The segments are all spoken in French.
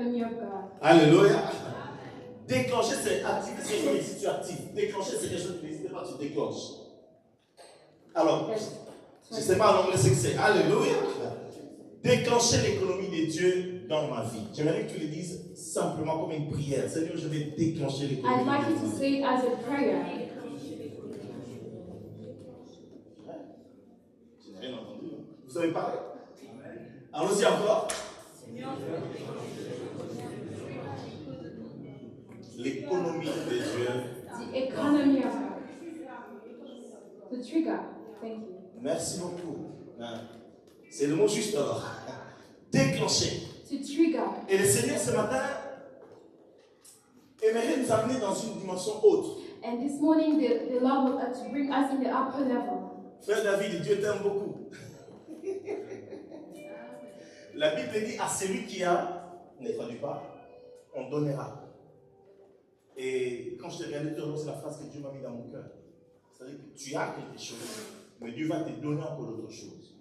economy of God. Alléluia. Déclencher, c'est activer, c'est comme si tu actives. Déclencher, c'est quelque chose qui n'existe pas, tu déclenches. Alors, je ne sais pas en anglais ce que c'est. Alléluia. Déclencher l'économie de Dieu dans ma vie. J'aimerais que tu le dises simplement comme une prière. Seigneur, je vais déclencher l'économie I'd like de you to Dieu. say it as a prayer. Je n'ai rien entendu. Vous avez parlé? Allons-y encore. L'économie de Dieu. The economy of God. The trigger. Thank you. Merci beaucoup. C'est le mot juste alors. Déclencher. To trigger. Et le Seigneur ce matin aimerait nous amener dans une dimension haute. And this morning, the Lord will to bring us in the upper level. Frère David, Dieu t'aime beaucoup. La Bible dit à celui qui a, ne traduit pas, on donnera. Et quand je t'ai regardé tout à l'heure, c'est la phrase que Dieu m'a mis dans mon cœur. C'est-à-dire que tu as quelque chose, mais Dieu va te donner encore d'autres choses.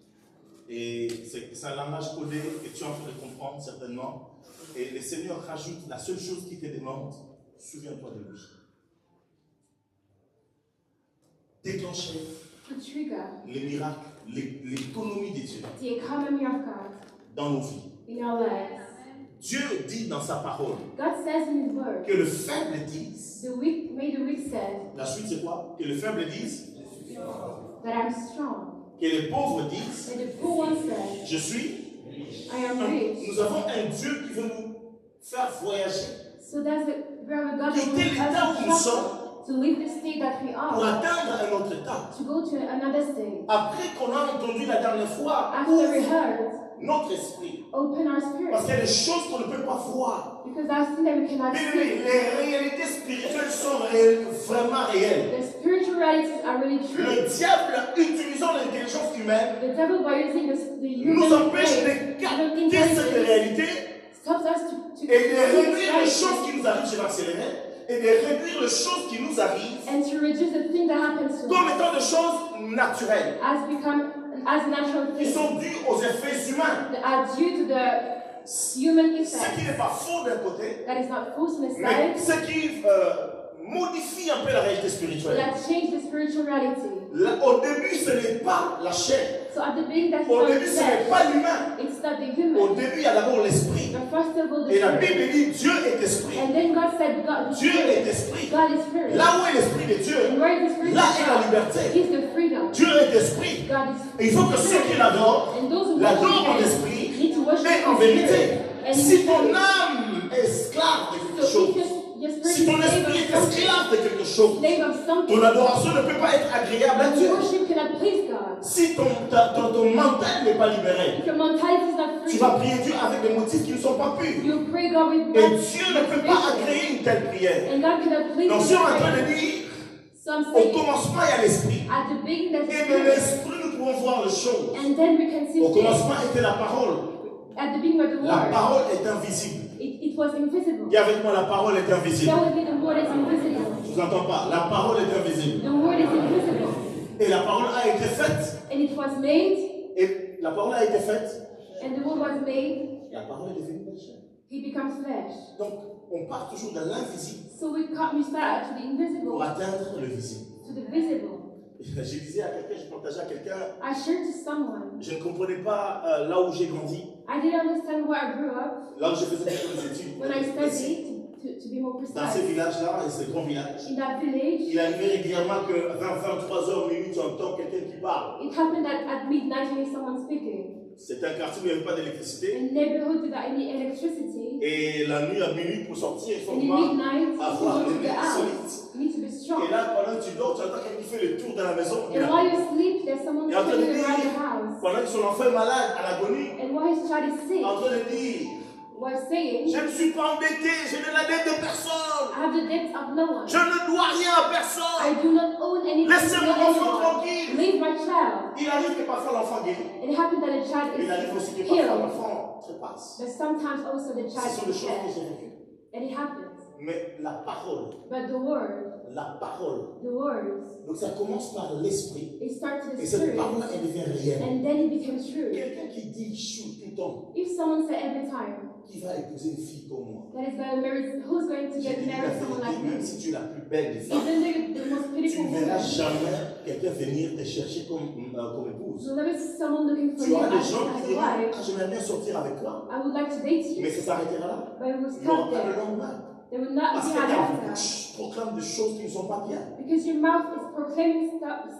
Et c'est un langage codé que tu es en train de comprendre certainement. Et le Seigneur rajoute la seule chose qu'il te demande, souviens-toi de lui. Déclencher To trigger. les miracles, l'économie de Dieu The economy of God. dans nos vies. In our lives. Dieu dit dans sa parole God says in His Word. que le faible dise, The weak, may the weak say la suite c'est quoi? Que le faible dise, that I'm strong. que le pauvre dise, And the poor one says, je suis. I am rich. Nous avons un Dieu qui veut nous faire voyager, So that's a very God that quitter wants l'état où nous us sommes to leave the state that we pour are, atteindre un autre état. to go to another state. Après qu'on a entendu la dernière fois, After we heard, notre esprit. open our Parce spirit. qu'il y a des choses qu'on ne peut pas voir. Because that's things that we cannot Mais see. les réalités spirituelles sont vraiment réelles. The spiritual realities are really true. Le diable, utilisant l'intelligence humaine, The devil, by using the nous human empêche brain, de capter cette intelligence, réalité stops us to et de réduire les reality choses qui nous arrivent, je vais accélérer, et de réduire les choses qui nous arrivent and to reduce the thing that happens to comme us étant des choses naturelles, as natural qui things sont dues aux effets humains. that are due to the human Ce effect. qui n'est pas faux d'un côté, That is not false on the mais side, ce qui modifie un peu la réalité spirituelle. that change the spiritual reality. Au début, ce n'est pas la chair. So at the beginning, that's Au not début, ce n'est flesh. pas l'humain. It's not the Au human. début, il y a d'abord l'esprit. But first of all, the Et la spirit. Bible dit Dieu est esprit. And then God said, God is Dieu est spirit. esprit. God is spirit. Là où est l'esprit de Dieu, And where is the spirit là of est la God? liberté. Is the freedom. Dieu est esprit. God is Et il faut que ceux qui l'adorent And those who l'adorent en worship esprit Him need to worship et en in vérité. spirit. And Si in ton truth. âme est esclave de quelque So chose, if your spirit si ton is esprit est slave of something, esclave de quelque chose, slave of something, ton adoration ne peut pas être agréable à your Dieu. worship cannot please God. Si ton mental n'est pas libéré, If your mentality is not tu free, vas prier Dieu avec des motifs qui ne sont pas purs. you pray God with Et right Dieu ne peut pas motivation. agréer une telle prière. And God cannot please Donc, you si on est en with train de prayer. dire, So I'm au saying, commencement, il y a l'esprit. at the beginning there's Et de spirit. l'esprit, nous pouvons voir les choses. And then we can see Au things. commencement était la parole. At the beginning were the La word. parole est invisible. It was invisible. Dis avec moi, la parole est invisible. That would be the word is invisible. Je vous entends pas. La parole est invisible. The word is invisible. Et la parole a été faite. And it was made, Et la parole a été faite. and the word was made, La parole est devenue chair. he becomes flesh. Donc, on part toujours de l'invisible So we start to the invisible, pour atteindre le visible. to the visible. Je disais à quelqu'un, je partageais à quelqu'un, I shared to someone. je ne comprenais pas là où j'ai grandi, I didn't understand where I grew up là où j'ai fait mes études. when I studied, to be more Dans ces precise. villages-là, et ces grands villages, In that village, il arrivait régulièrement que 23h minuit, tu entends quelqu'un qui parle. it happened that at midnight you hear someone speaking. C'est un quartier où il n'y avait pas d'électricité. In neighborhood without any electricity, Et la nuit à minuit, pour sortir, il faut and in pouvoir midnight, if you avoir want to des get mecs out, solides. you need to be strong. Et là, pendant que tu dors, tu entends quelqu'un qui fait le tour de la maison. And while you sleep, there's someone Et en train de turning around the dire, house. pendant que son enfant est malade, à l'agonie, And while his child is sick, en train de dire, while saying, je ne suis pas embêté, je n'ai la dette de personne. I have the debt of no one. Je ne dois rien à I personne. do not own anything to Laissez mon enfant anyone. tranquille. Leave my child. Il arrive que parfois l'enfant guérit. It happened that a child Mais il arrive aussi que is parfois healed. l'enfant trépasse. But sometimes also the Ce child sont des is choses que dead. j'ai vécues. And it happens. Mais la parole, But the words, donc ça commence par l'esprit. it starts with Et the cette spirit. parole-là, elle devient réelle. And then it becomes true. Quelqu'un qui dit chou tout le temps, If someone said every time, qui va épouser une fille comme moi. that is going to marry, who's going to Je te get dis la married someone vérité, like même me? si tu es la plus belle des femmes, Even the most tu beautiful ne verras woman, jamais quelqu'un venir te chercher comme épouse. you'll never see someone looking for Tu you auras des as gens qui a diront, wife. ah, j'aimerais bien sortir avec toi, I would like to date you, mais ça s'arrêtera là. but it will Il n'y aura stop pas de there. lendemain. There will not Parce be que an ta after. bouche proclame des choses qui ne sont pas bien. Because your mouth is proclaiming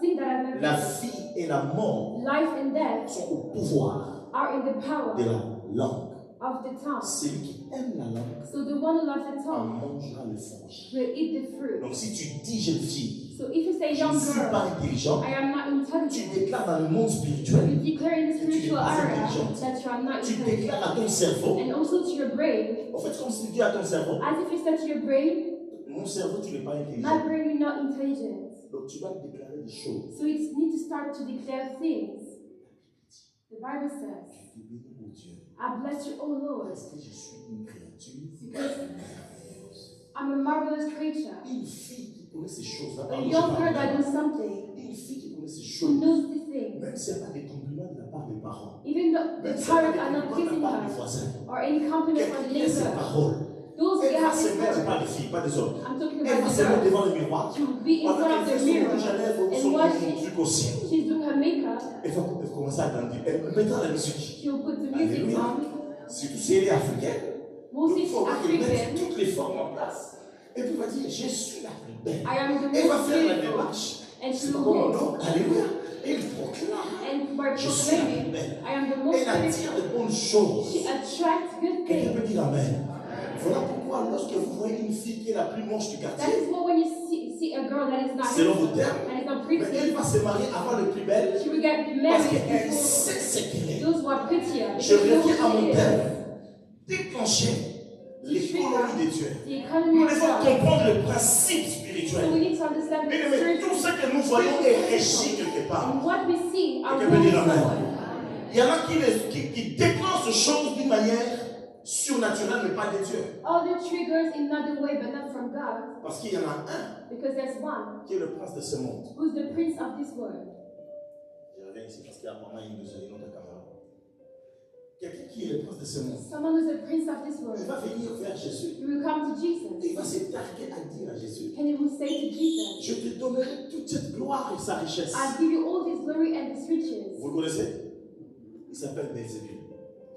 things that are La not vie et la mort life and death sont au pouvoir are in the power de la langue. of the tongue. Celui qui aime la langue So the one who loves the en tongue mangera le fruit. will eat the fruit. Donc si tu dis jeune fille, So if you say je young ne suis girl, pas intelligent, I am not tu intelligent, déclares dans le monde spirituel, you declare in the spiritual pas area intelligente. that you are not tu intelligent. déclares à ton cerveau, And also to your brain, en fait comme si tu dis à ton cerveau, as if you said to your brain, mon cerveau tu n'es pas my intelligent. brain, you're not intelligent. Donc tu vas déclarer des choses. So you need to start to declare things. The Bible says, Je te bénis, mon Dieu, I bless you, O Lord, parce que je suis une créature because merveilleuse. I'm a marvelous creature. Une fille qui connaît ces choses-là, A pardon, je young parle girl that bien. knows something, Une fille qui connaît ces who choses, knows these things, même s'il n'y a pas des compliments de la part des parents, even though même the s'il n'y a parents pas are des not compliments de kissing la part des her voisins, or any compliment from the quelqu'un qui a ses neighbor, paroles, those elle who va have se this mettre, word, pas des filles, pas des hommes, I'm talking elle about va the se mettre girl, devant le miroir, to be in front of the mirror, rouge à lèvres, and son while truc aussi, she's doing her makeup, elle va commencer à grandir, elle mettra la musique. she'll put the music Alléluia. on. Surtout si elle est africaine, Mostly il she's faut qu'elle mette African. toutes les formes en place. Et puis elle va dire, je suis la plus belle. I am the Elle va most faire la beautiful. démarche. And she C'est will comme mon walk. nom. Alléluia. Et il proclame, And by je suis la plus proclaiming, belle. I am the most Elle attire beautiful. de bonnes choses. She attracts good Quelqu'un things. peut dire Amen. Voilà pourquoi lorsque vous voyez une fille qui est la plus moche du That quartier, is what when you see a girl that is not selon vos handsome, termes, that is not mais elle pretty, va se marier avant le plus belle she will get parce married qu'elle before sait ce qu'elle est. those who are prettier. Je Because reviens à those mon who thème. is Déclencher l'économie de Dieu. the economy Nous of devons God. comprendre le principe So spirituel. we need to understand the Mais tout ce que nous voyons est régi quelque part. And what we see are Quelqu'un peut rules dire Amen. somewhere. Il y en a qui déclenchent ces choses d'une manière surnaturelle, mais pas de Dieu. Other triggers in another way, but not from God, Parce qu'il y en a un because there's one qui est le prince de ce monde. who's the prince of this world. Je reviens ici parce qu'il y a vraiment une autre caméra. Quelqu'un qui est le prince de ce monde. Someone who's the prince of this Il world. va venir vers Jésus. He will come to Et Jesus, il va se targuer à dire à Jésus, and he will say to Jesus, je te donnerai toute cette gloire et sa richesse. I'll give you all this glory and this riches. Vous le connaissez? Il s'appelle Belzébul.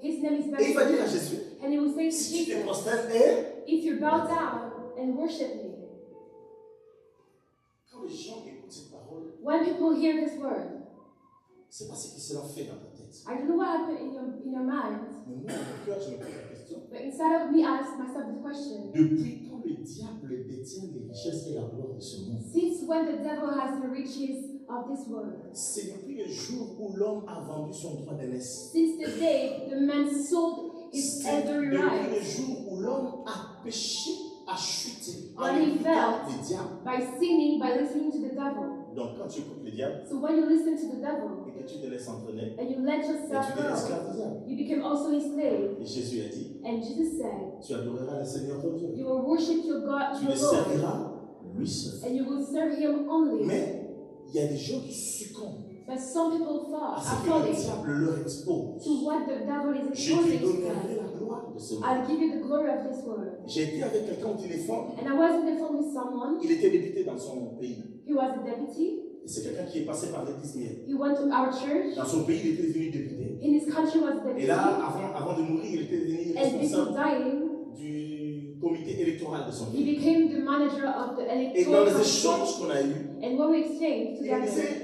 His name is Et il va dire à Beelzebub. Jésus, And he will say to si tu te Jesus, prosternes et if you bow down and worship me, quand les gens écoutent cette parole, when people hear this word, c'est pas ce qui sera fait dans ta tête. I don't know what happened in your mind, Mais moi, dans mon cœur, je me pose la question. but inside of me, I ask myself this question. Depuis quand le diable détient les richesses et la gloire de ce monde? Since when the devil has the riches of this world? C'est depuis le jour où l'homme a vendu son droit d'aînesse. Since the day the man sold his C'est every depuis le right jour où l'homme a péché, a chuté en When he écoutant fell. le diable. by sinning, by listening to the devil. Donc quand tu écoutes le diable So when you listen to the devil et que tu te laisses entraîner, and you let et yourself tu deviens go, esclave du diable. you become also his slave. Et Jésus a dit, And Jesus said, tu adoreras le Seigneur ton Dieu. you will worship your God, Tu your le Lord, serviras lui seul. and you will serve him only. Mais il y a des gens qui succombent But some people fall, à ce are que le falling diable leur expose. to what the devil is Je te exposing to donnerai them. la gloire de ce monde. I'll give you the glory of this world. J'ai été avec quelqu'un au téléphone. And I was on the phone with someone. Il était député dans son pays. He was a deputy. Et c'est quelqu'un qui est passé par l'église hier. He went to our church. Dans son pays, il était devenu député. In his country was a Et deputy. là, avant de mourir, il était devenu And before responsable dying, du comité électoral de son he pays. became the manager of the Et dans electoral les committee. échanges qu'on a eus, And when we exchanged il me together, disait,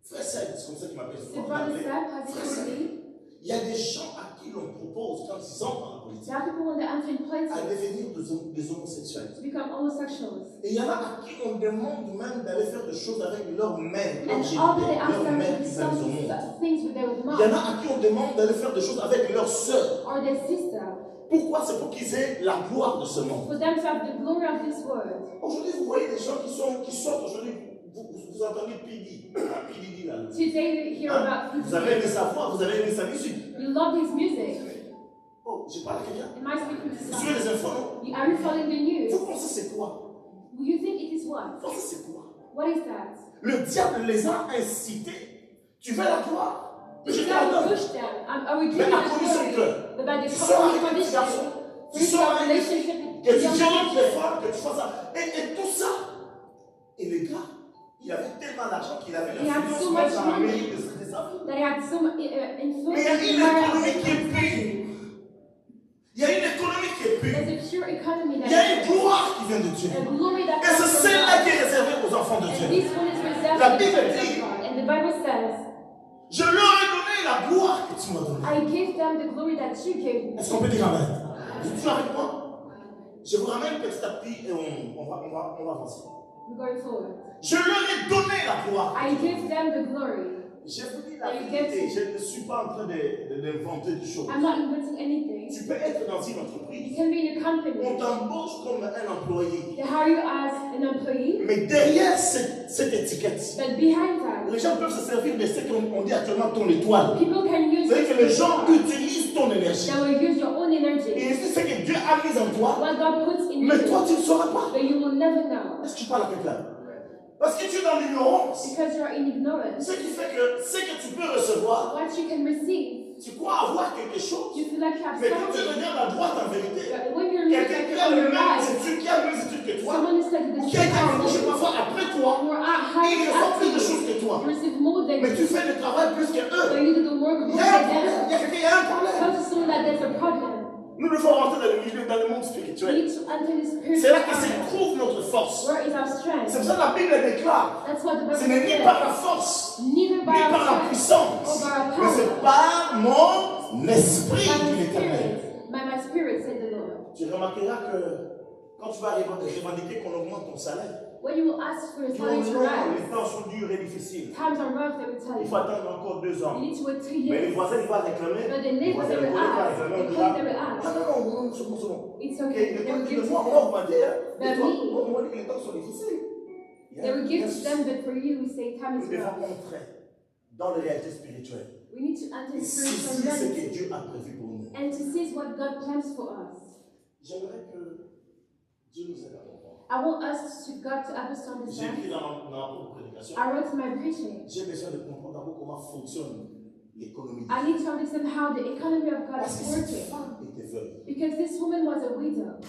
frère Seb, c'est comme ça qu'il m'appelle the souvent. brother il Seb m'appelait, has frère Seb, told me il y a des gens à qui l'on propose, quand ils entrent dans la politique, there are people when they're entering à politics devenir des homosexuels. to become homosexuals. Et il y en a à qui on demande même d'aller faire des choses avec leur mère, leur And often they géniteur, ask leur them mère to do qui s'amuse au monde. some things with their Il y en mom a à qui on demande d'aller faire des choses avec leur sœur. or their sister Pourquoi? C'est pour qu'ils aient la gloire de ce monde. for them to have the glory of this world. Aujourd'hui, vous voyez des gens qui sortent aujourd'hui, vous entendez Pidi là. Today we hear Hein? about Vous avez aimé sa voix, vous avez aimé sa musique. you love his music. Oh, j'ai parlé à quelqu'un. Am I speaking to Vous someone? suivez les infos? Are you following the news? Vous pensez c'est quoi? You think it is what? Vous pensez c'est quoi? What is that? Le diable les a incités. Tu veux la gloire? The Je te la devil donne. pushed them. Are we Mais giving à the condition glory? que But by the tu sors avec un petit condition, garçon, tu first sors of avec relationship que with tu young violentes les people. femmes, que tu fasses ça. Et tout ça. Et le gars, il avait tellement d'argent qu'il avait He had l'influence so même much dans la money mairie de sa ville. that he had so much influence. Mais il y a in une the économie qui est world. pure. Il y a une économie qui est pure. There's a pure economy Il y a une that gloire qui vient de Dieu. a glory that Et c'est comes from celle-là God. qui est réservée aux enfants de And Dieu. this one is reserved La for the Bible children dit, of God. And the Bible says, je leur ai donné la gloire que tu m'as donnée. I gave them the glory that you gave me. Est-ce qu'on peut dire amen? Tu es avec moi? Je vous ramène petit à petit et on va avancer. We're going forward. Je leur ai donné la gloire. I gave them the glory. Je vous dis la vérité, je ne suis pas en train d'inventer des choses. I'm not inventing anything. Tu peux être dans une You entreprise, can be in a company. on t'embauche comme un employé. They hire you as an employee, Mais derrière cette étiquette, but behind that, les gens peuvent se servir de ce qu'on dit actuellement ton étoile. people can use C'est que les gens that utilisent ton énergie. will use your own energy. Et c'est ce que Dieu a mis en toi, What God puts in mais you, toi tu ne sauras pas. but you will never know. Est-ce que tu parles à quelqu'un? Parce que tu es dans l'ignorance. Because you are in ignorance. Ce qui fait que ce que tu peux recevoir, What you can receive, tu crois avoir quelque chose. you feel like you have Mais quand tu something. regardes à droite en vérité, But when you're looking quelqu'un at qui it a on le your même right, études, qui a les mêmes études que toi, someone is like ou the qui a été embauché same parfois après toi, or are il hired reçoit plus de after choses you. que toi. You receive more than Mais tu fais le travail plus que eux. but you do the work Il y more a un than problème. them. Il y a quelqu'un, il y a un problème. How to know that there's a problem? Nous devons rentrer dans le milieu, dans le monde We spirituel. need to enter the C'est spiritual là que se realm. trouve notre force. Where is our strength? C'est pour ça que la Bible déclare. That's what the Bible Ce n'est ni says. par la force, Neither ni by par la our strength puissance, or by our mais power, c'est par mon esprit, by dit my l'Éternel. spirit. By my spirit, said the Lord. Tu remarqueras que quand tu vas revendiquer qu'on augmente ton salaire, When you will ask for your tu salary to vas rise, les temps sont durs et difficiles. times are rough, they will tell Il you. faut attendre encore 2 ans. You need to wait 2 Mais les years. voisins, ils vont réclamer. But the Les neighbors, voisins, they les will collègues vont ask. réclamer. The On dira, colleagues, they will ah ask. non, c'est bon. It's Ok, okay. les They temps will disent, give moi, to on them. va augmenter. But Et toi, me, on dit que les temps sont difficiles. they will give to them, but for you, we say time Nous is devons rough. entrer dans les réalités spirituelles. We need to enter Et the spiritual saisir ce que reality Dieu a prévu pour nous. and to seize what God plans for us. J'aimerais que Dieu nous aide à comprendre. I want us to God to help us to J'ai understand. écrit dans ma propre prédication, I wrote in my preaching. j'ai besoin de comprendre d'abord comment fonctionne l'économie. I need to understand how the economy of God Parce que is cette working. femme était veuve. Because this woman was a widow.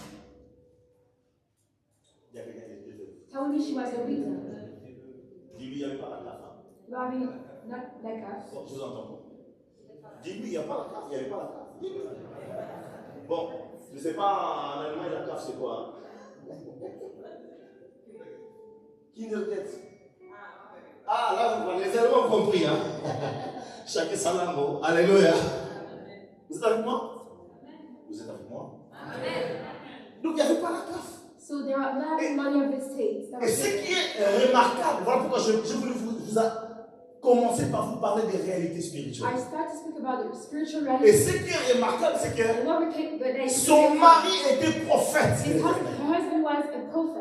Il y avait quelqu'un qui était veuve. Tell me she was a widow. Dis-lui, il n'y avait pas la CAF. You are being not like us. Bon, je vous entends pas. Dis-lui, il n'y a pas la CAF. Il n'y avait pas la CAF. Dis-lui. Bon, je ne sais pas en Allemagne, la CAF c'est quoi? Kindertête. Ah, là, les Allemands ont compris. Hein? Chacun sa langue. Alléluia. Vous êtes avec moi? Vous êtes avec moi? Donc, il n'y avait pas la CAF. So there are not money of the states. That Et was ce it. qui est remarquable, voilà pourquoi je voulais vous commencer par vous parler des réalités I spirituelles. start to speak about the spiritual Et reality. ce qui est remarquable, c'est que And what became, but they, son mari était prophète. her husband was a prophet.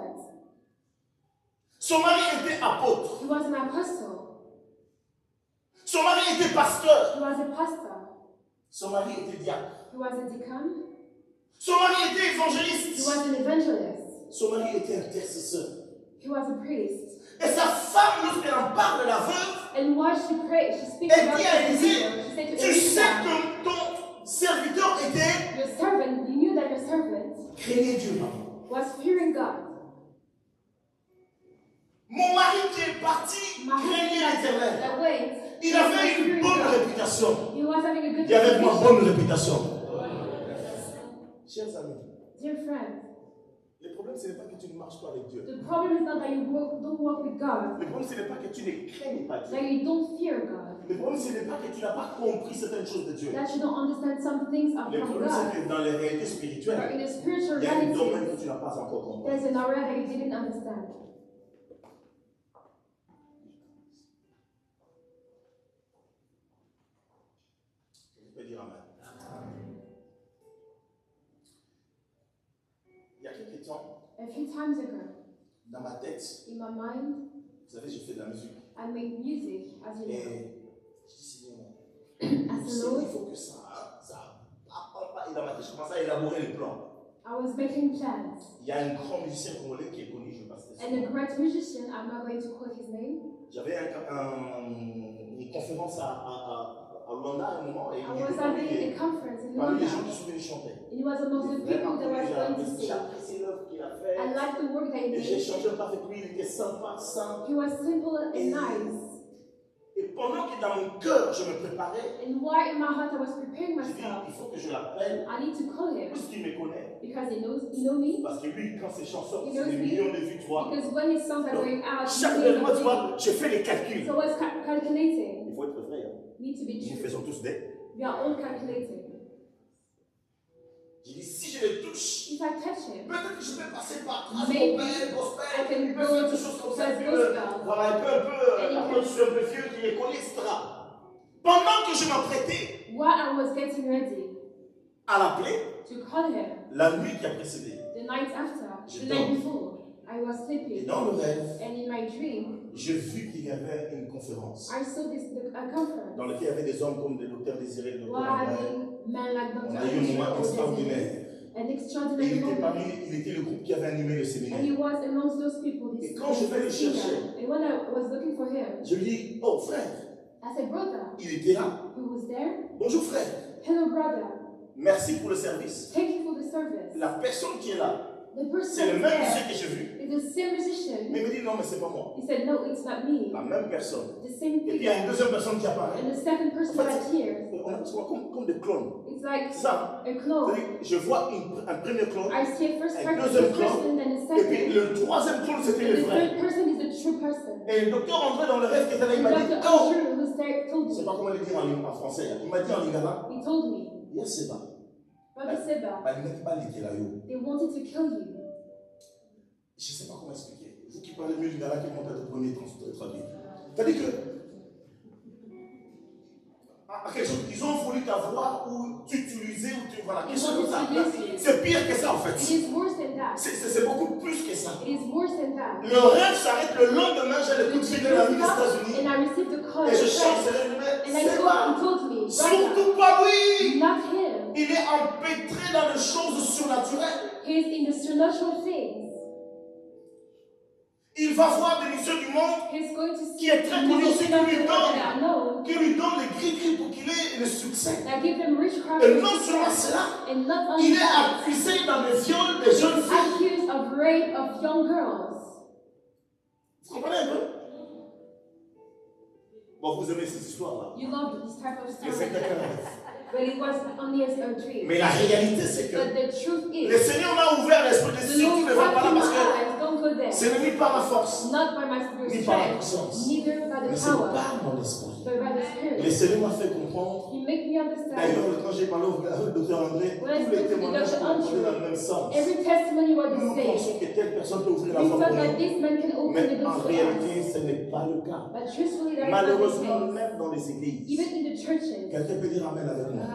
Son mari était apôtre. He was an apostle. Son mari était pasteur. He was a pastor. Son mari était diacre. He was a deacon. Son mari était He évangéliste. was an evangelist. Son mari était intercesseur. He was a priest. Et sa femme, lorsqu'elle en parle de la veuve, And while she prayed, she speaks elle about dit à the Élisée, widow. She said to tu sais Elisha, que ton serviteur était your servant, you knew that your servant craignait Dieu. was fearing God. Mon mari qui est parti My husband craignait l'Éternel. that wait, Il avait une bonne réputation. he was having a good Il avait une reputation. bonne réputation. Chers amis, Dear friends, le problème ce n'est pas que tu ne marches pas avec Dieu. the problem is not that you don't walk with God, Le problème ce n'est pas que tu ne craignes pas Dieu. that you don't fear God, Le problème ce n'est pas que tu n'as pas compris certaines choses de Dieu. that you don't understand some things are Le from problème c'est God. que dans les réalités Or spirituelles, in a spiritual il y a un domaine reality, que tu n'as pas encore compris. there's an area that you didn't understand. Je peux dire amen. Il y a quelques temps, A few times ago, dans ma tête, in my mind, vous savez, je fais de la musique. I make music, as you know. Et je dis, Seigneur, As the il Lord, faut que ça. Et dans ma tête, je commence à élaborer les plans. I was making plans. Il y a un grand musicien congolais qui est connu, je passe dessus. And a great musician, I'm not going to quote his name. J'avais une conférence à Luanda à un moment, et I was having a conference in parmi les gens Luanda. qui sont venus chanter. And he was amongst the people that was going to J'ai sing. apprécié l'œuvre qu'il a I faite. liked the work that he Et j'ai did. échangé un peu avec lui, il était sympa, simple. He was simple and nice. Et pendant que dans mon cœur, je me préparais, And while in my heart I was preparing j'ai dit, myself, il faut que je l'appelle, I need to call him puisqu'il me connaît. because he knows me. Parce que lui, quand ses chansons He sortent, c'est knows des me. millions de vues, tu vois. Because when his songs are Donc, going out, chaque millions mois, of tu views. vois, je fais les calculs. So I was calculating. Il faut être vrai. Hein. Need to be Nous true. faisons tous des. We are all calculating. J'ai dit, si je le touche, If I touch him, peut-être que je vais passer par Maybe gospel, I can il peut go faire to des choses comme ça, just puis, gospel. voilà, un peu, après je suis un peu vieux, qui les connaît, etc. Pendant que je m'apprêtais while I was getting ready à l'appeler, to call him, la nuit qui a précédé, the night after, Je the night dors. before, I was et sleeping. dans le rêve, And in my dream, j'ai vu qu'il y avait une conférence I saw a conference dans laquelle il y avait des hommes comme le docteur Désiré, le docteur while André. having men like On Dr. a eu un moment Andrew, extraordinaire. an Et extraordinary il était moment. parmi, il était le groupe qui avait animé le And séminaire. he was amongst those people, Et quand je vais le singer. chercher, And when I was looking for him, je lui dis, oh frère, I said, brother, il était là. who was there? Bonjour frère, Hello, brother. merci pour le service. Thank you for the service. La personne qui est là, The person c'est le même there musicien que j'ai vu. is the same musician. Mais il me dit, non, mais c'est pas moi. He said, no, it's not me. La même personne. The same Et puis il y a une people. deuxième personne qui apparaît. And the second person En fait, that appears, on a souvent comme des clones. it's like Ça, a clone. c'est-à-dire, je vois un premier clone. I see a first Un person, deuxième the clone. person, then a Et puis second. le troisième clone, c'était And le the vrai. third person is the true person. Et le docteur André, dans le rêve qui était là, il And m'a dit, Dr. oh, Andrew, who's there, told je ne sais me. pas comment le dire en français. Il m'a dit en lingala, He told me, yes, c'est ça. Brother Seba, Il m'a dit, pas l'été là, yo. they wanted to kill you. Je ne sais pas comment expliquer. Vous qui parlez mieux lingala, qui vont être le premier traduit. C'est-à-dire que, à quelque chose, ils ont voulu t'avoir ou t'utiliser ou tu. Voilà, quelque chose comme ça. C'est pire que ça en fait. It is worse than that. C'est beaucoup plus que ça. It is worse than that. Le rêve s'arrête le lendemain, j'ai le coup de fil de l'ami des États-Unis. And I received a call. Et je chante, And c'est pas. he told me, brother, Surtout pas lui. not him. Il est empêtré dans les choses surnaturelles. He is in the supernatural things. Il va voir des missions du monde He's going to qui see est très connu aussi, that qui lui donne are known, les gris-gris pour qu'il ait le succès. that give them witchcraft, Et non seulement cela, and not only il est that, accusé dans le viol des jeunes filles. accused of rape of young girls. Vous comprenez un peu? Bon, vous aimez ces histoires-là. You love this type of Mais c'est story, quelqu'un d'autre. but it was only a dream. Mais la réalité, c'est que But the truth le is, Seigneur m'a ouvert l'esprit de the si tu Lord ne vas pas là opened my parce que eyes. Don't go there. ce n'est ni par ma force, Not by my spirit's ni par la strength, puissance, neither by mais the c'est power, par mon esprit. but by the Le Spirit. Seigneur m'a fait comprendre. You make me understand. D'ailleurs, quand j'ai parlé au docteur André, tous les témoignages sont allés dans le même sens. Every testimony was Nous the pensons same. que telle personne peut ouvrir la We voie thought pour that nous. this man can open the Mais en doors for us. réalité, ce n'est pas le cas. But truthfully, that is not the Malheureusement, case. même dans les églises, Even in the churches, quelqu'un peut dire Amen avec moi.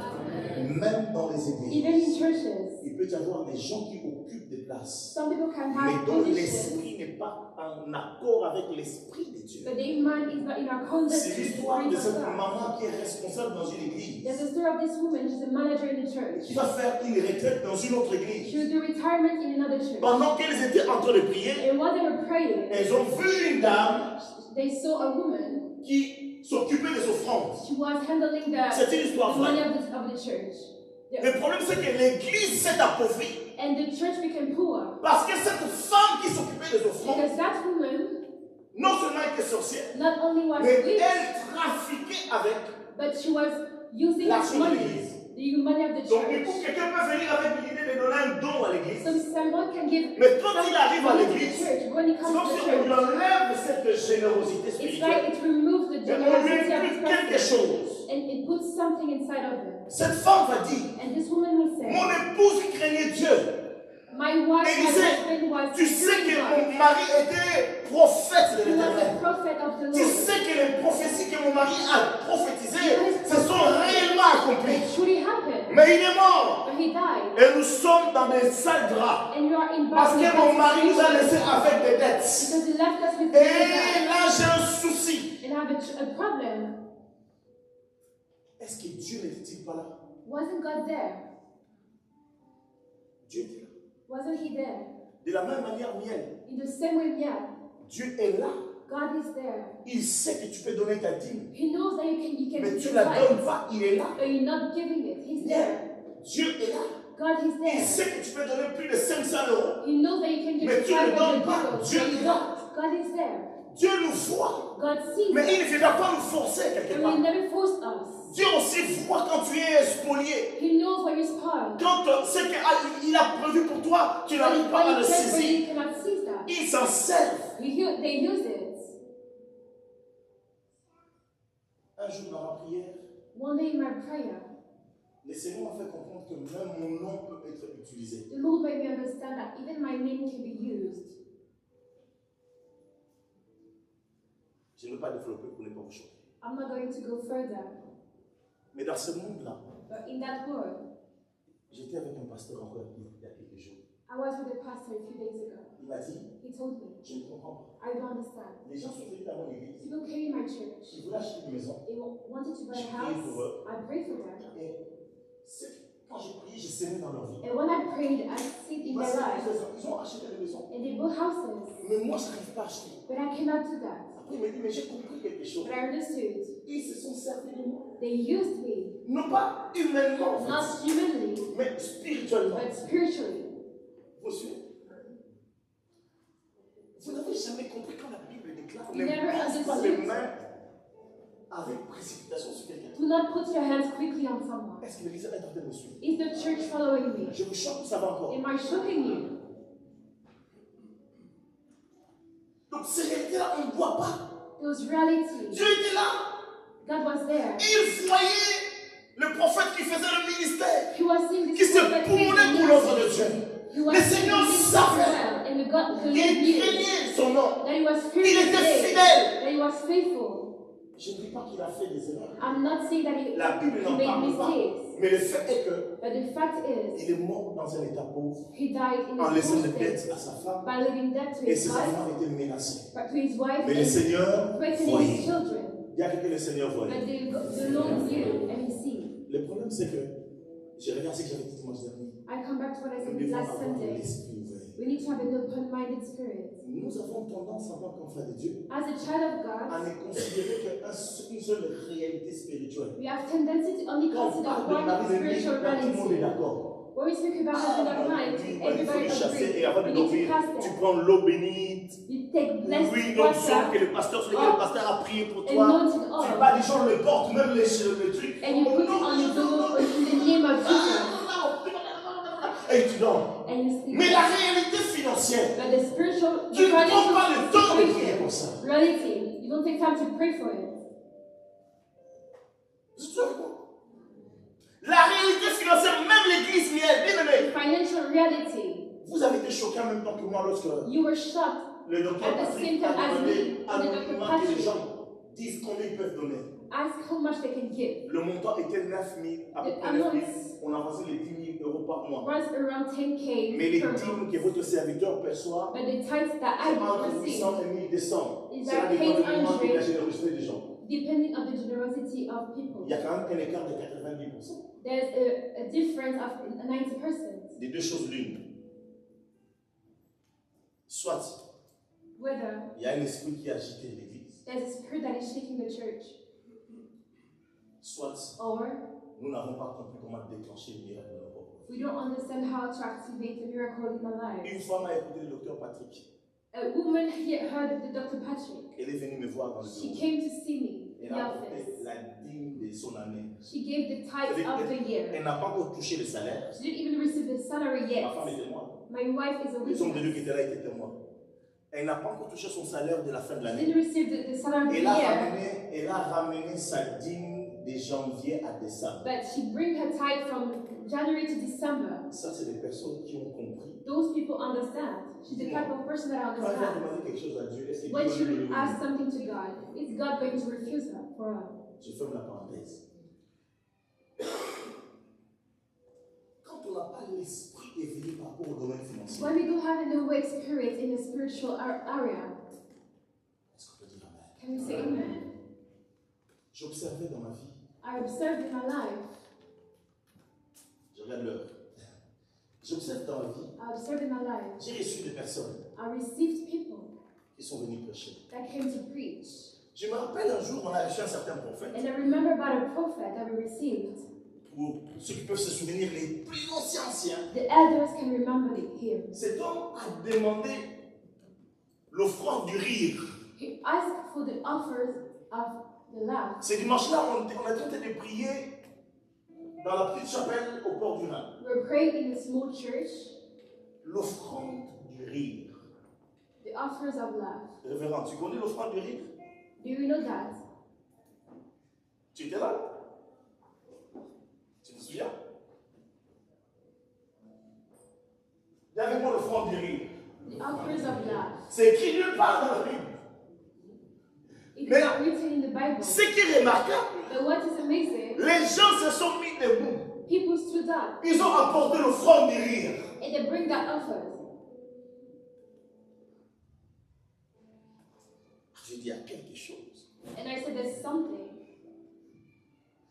Même dans les even églises, in churches, il peut y avoir des gens qui occupent des places, some people can mais have dont positions, l'esprit n'est pas en accord avec l'esprit de Dieu. but their mind is not in our contact C'est with the l'histoire Spirit de of cette God. maman qui est responsable dans une église, There's a story of this woman, she's a manager in the church. qui va faire une retraite dans une autre She église. would do retirement in another church. Pendant qu'elles étaient en train de prier, And while they were praying, elles ont vu une dame they saw a woman. qui s'occupait des offrandes. She was handling C'est the une histoire money vraie. of the church. Le problème, c'est que l'église s'est appauvrie And the church became poor. parce que cette femme qui s'occupait des offrandes, Because that woman non seulement était sorcière, not only was mais rich, elle trafiquait avec. but she was using L'argent de money, l'église. the money of the Donc, du coup, church. quelqu'un peut venir avec l'idée de donner un don à l'église. So someone can give Mais quand il arrive à money to the l'église, church. When it c'est comes comme to si the on lui church, enlève cette générosité it's spirituelle. like it removes the Et on lui generosity of implique the quelque person chose. and it puts something inside of her. Cette femme va dire, And this woman will say, mon épouse craignait Dieu. my wife, Et my il disait, husband was tu sais que fearing God. mon mari était prophète de He was l'Éternel. a prophet of the Tu Lord. sais que les prophéties que mon mari a prophétisées se sont réellement accomplies. It truly happened. Mais il est mort. But he died. Et nous sommes dans des sales draps. And you are in Parce que mon mari nous a laissés because avec des dettes. he left us with Et debt. là, j'ai un souci. And I have a problem. Est-ce que Dieu n'était-il pas là? Wasn't God there? Dieu était là. Wasn't he there? De la même manière, miel. In the same way, yeah. Dieu est là. God is there. Il sait que tu peux donner ta dîme. He knows that you can Mais give tu the ne la donnes tithes, pas, il est là. but you're not giving it. He's there. Dieu est là. God is Il there. sait que tu peux donner plus de 500 euros. He knows that you can give Mais tu ne 500 donnes pas. euros, Dieu but you est là. don't. God is there. Dieu nous voit. God sees Mais il us. ne viendra pas nous forcer quelque And part. will never force us. Dieu aussi voit quand tu es spolié. He knows when you're spoiled. Quand ce qu'il a prévu pour toi, tu n'arrives But pas à when le you pray for saisir. you, you cannot seize that. Ils s'en servent. They use it. Un jour dans ma prière, One day in my prayer, le Seigneur m'a fait comprendre que même mon nom peut être utilisé. the Lord made me understand that even my name can be used. Je ne veux pas développer pour ne pas vous choquer. I'm not going to go further. Mais dans ce monde-là, But in that world, j'étais avec un pasteur encore il y a quelques jours. I was with a pastor a few days ago. Il m'a dit, He told me, je ne comprends pas. I don't understand. Les gens sont venus à mon église. People came in my church. Ils voulaient acheter une maison. They wanted to buy Je a priais house. pour eux. I prayed for them. Et quand j'ai prié, j'ai sémé dans leur vie. And when I prayed, I see in their lives. Ils ont acheté des maisons. And they built houses. Mais moi, je n'arrive pas à acheter. But I cannot do that. Après, il m'a dit, mais j'ai compris quelque chose. But I understood. Ils se sont servis de moi. They used me, Non pas humainement, en fait, not humanly, mais spirituellement. but spiritually. Vous suivez? Vous n'avez jamais compris quand la Bible déclare You ne never passe pas understood. les mains avec précipitation sur quelqu'un. Do not put your hands quickly on someone. Est-ce que l'église est en train de me suivre? Is the church following me? Je vous choque, ça va encore. Am I shocking you? Donc ces réalités-là, on ne voit pas. Those realities. Dieu était là. God was there. Il voyait le prophète qui faisait le ministère, He was seeing qui this se prophet tournait pour l'œuvre de Dieu. He was Le seeing Seigneur this savait. well, and God Il knew craignait son nom. that he was Il fearful, était fidèle. that he was faithful. Je ne dis pas qu'il a fait des erreurs. I'm not saying that he La Bible n'en made parle pas. mistakes, Mais le fait est que but the fact is, il est mort dans un état pauvre, he died in en his laissant des own dettes state à sa femme, by leaving debt to et his ses wife, enfants étaient menacés. but to his wife, Mais le and Seigneur threatening his voyait. children. Il y a que le Seigneur But voyait. the Lord knew and he see. Le problème, c'est que, je regarde ce que j'avais dit dimanche dernier, I come back to what I nous said devons last avoir Sunday. l'esprit ouvert. We need to have an open-minded spirit. Nous avons tendance, en tant qu'enfants de Dieu, As a child of à God, ne considérer qu'une seule réalité spirituelle. we have tendency to only Quand on consider parle de one mari de nuit, spiritual tout le monde est reality. d'accord. When we speak about husband and wife, Oui, il faut everybody les chasser agrees. et avant de We need to dormir, cast tu them. prends l'eau bénite. You take blessed Oui, l'onction que water, le pasteur, sur lequel le pasteur a prié pour toi. anointed Tu oil, vas, les gens le portent, même les trucs. and you put it on your door in the name of Jesus, Et tu dors. and you sleep. Mais la réalité financière, But the spiritual, tu ne prends pas le temps de prier situation, pour ça. reality, you don't take time to pray for it. Tu avec moi? La réalité financière, même l'église mienne, bien aimé. Financial reality, Vous avez été choqués en même temps que moi lorsque you were shocked. le docteur At the Patrick same time a as demandé me, the anonymement Dr. que les Patrick. gens disent combien ils peuvent donner. Ask how much they can give. Le montant était 9 000, à peu The près 9 000. amount On a avancé les 10 000 euros par mois. was around 10K Mais les per dîmes month. que votre serviteur perçoit, But the tithes that c'est I entre receive, 800 et 1200. Is Cela that dépend du moment 800? et de la générosité des gens. depending on the generosity of people, Il y a quand même un écart de 90%. there's a difference of 90%. Des deux choses l'une. Soit Whether il y a un esprit qui agite l'église, there's a spirit that is shaking the church, soit or nous n'avons pas compris comment déclencher le miracle de nos propres. we don't understand how to activate a miracle in our lives. Une fois, m'a écouté le docteur Patrick. A woman here heard the Dr. Patrick. Elle est venue me voir dans le She bureau. came to see me in Elle the a apporté office. la dîme de son année. She gave the tithes of the year. Elle n'a pas encore touché le salaire. She didn't even receive the salary Ma femme yet. était moi. My wife is a Les hommes de Dieu witness. qui étaient là étaient témoins. Elle n'a pas encore touché son salaire de la fin de She l'année. didn't receive the salary of the year, Elle a ramené sa dîme de janvier à décembre. but she bring her tithe from January to December. Ça, c'est des personnes qui ont compris. Those people understand. She's the type of person that Quand elle va understands. demander quelque chose à Dieu, est-ce que When Dieu she va lui would donner? ask something to God, is God going to refuse her for her? Je ferme la parenthèse. Quand on n'a pas l'esprit éveillé par rapport au domaine financier, When we don't have an awake spirit in the spiritual area, est-ce qu'on peut dire Amen? can we say amen? J'observais dans ma vie, I observed in my life, je regarde l'heure, j'observe dans ma vie, I observed in my life, j'ai reçu des personnes I received people qui sont venus prêcher. that came to preach. Je me rappelle un jour, on a reçu un certain prophète. And I remember about a prophet that we received. Pour ceux qui peuvent se souvenir, les plus anciens, The elders can remember him. cet homme a demandé l'offrande du rire. He asked for the offers of the laugh. Ce dimanche-là, on est en train de prier dans la petite chapelle au port du Rhin. We're praying in a small church. L'offrande du rire. The offers of laugh. Révérend, tu connais l'offrande du rire? Do you know that? Tu étais là? Tu te souviens? Il y avait moi l'offrande du rire. The offers of laugh. C'est écrit nulle part dans la Bible. It's Mais not written in the Bible. ce qui est remarquable, But what is amazing, les gens se sont mis debout. people stood up Ils ont apporté l'offrande du rire. and they bring that offers. J'ai dit, il y a quelque chose. And I said, there's something.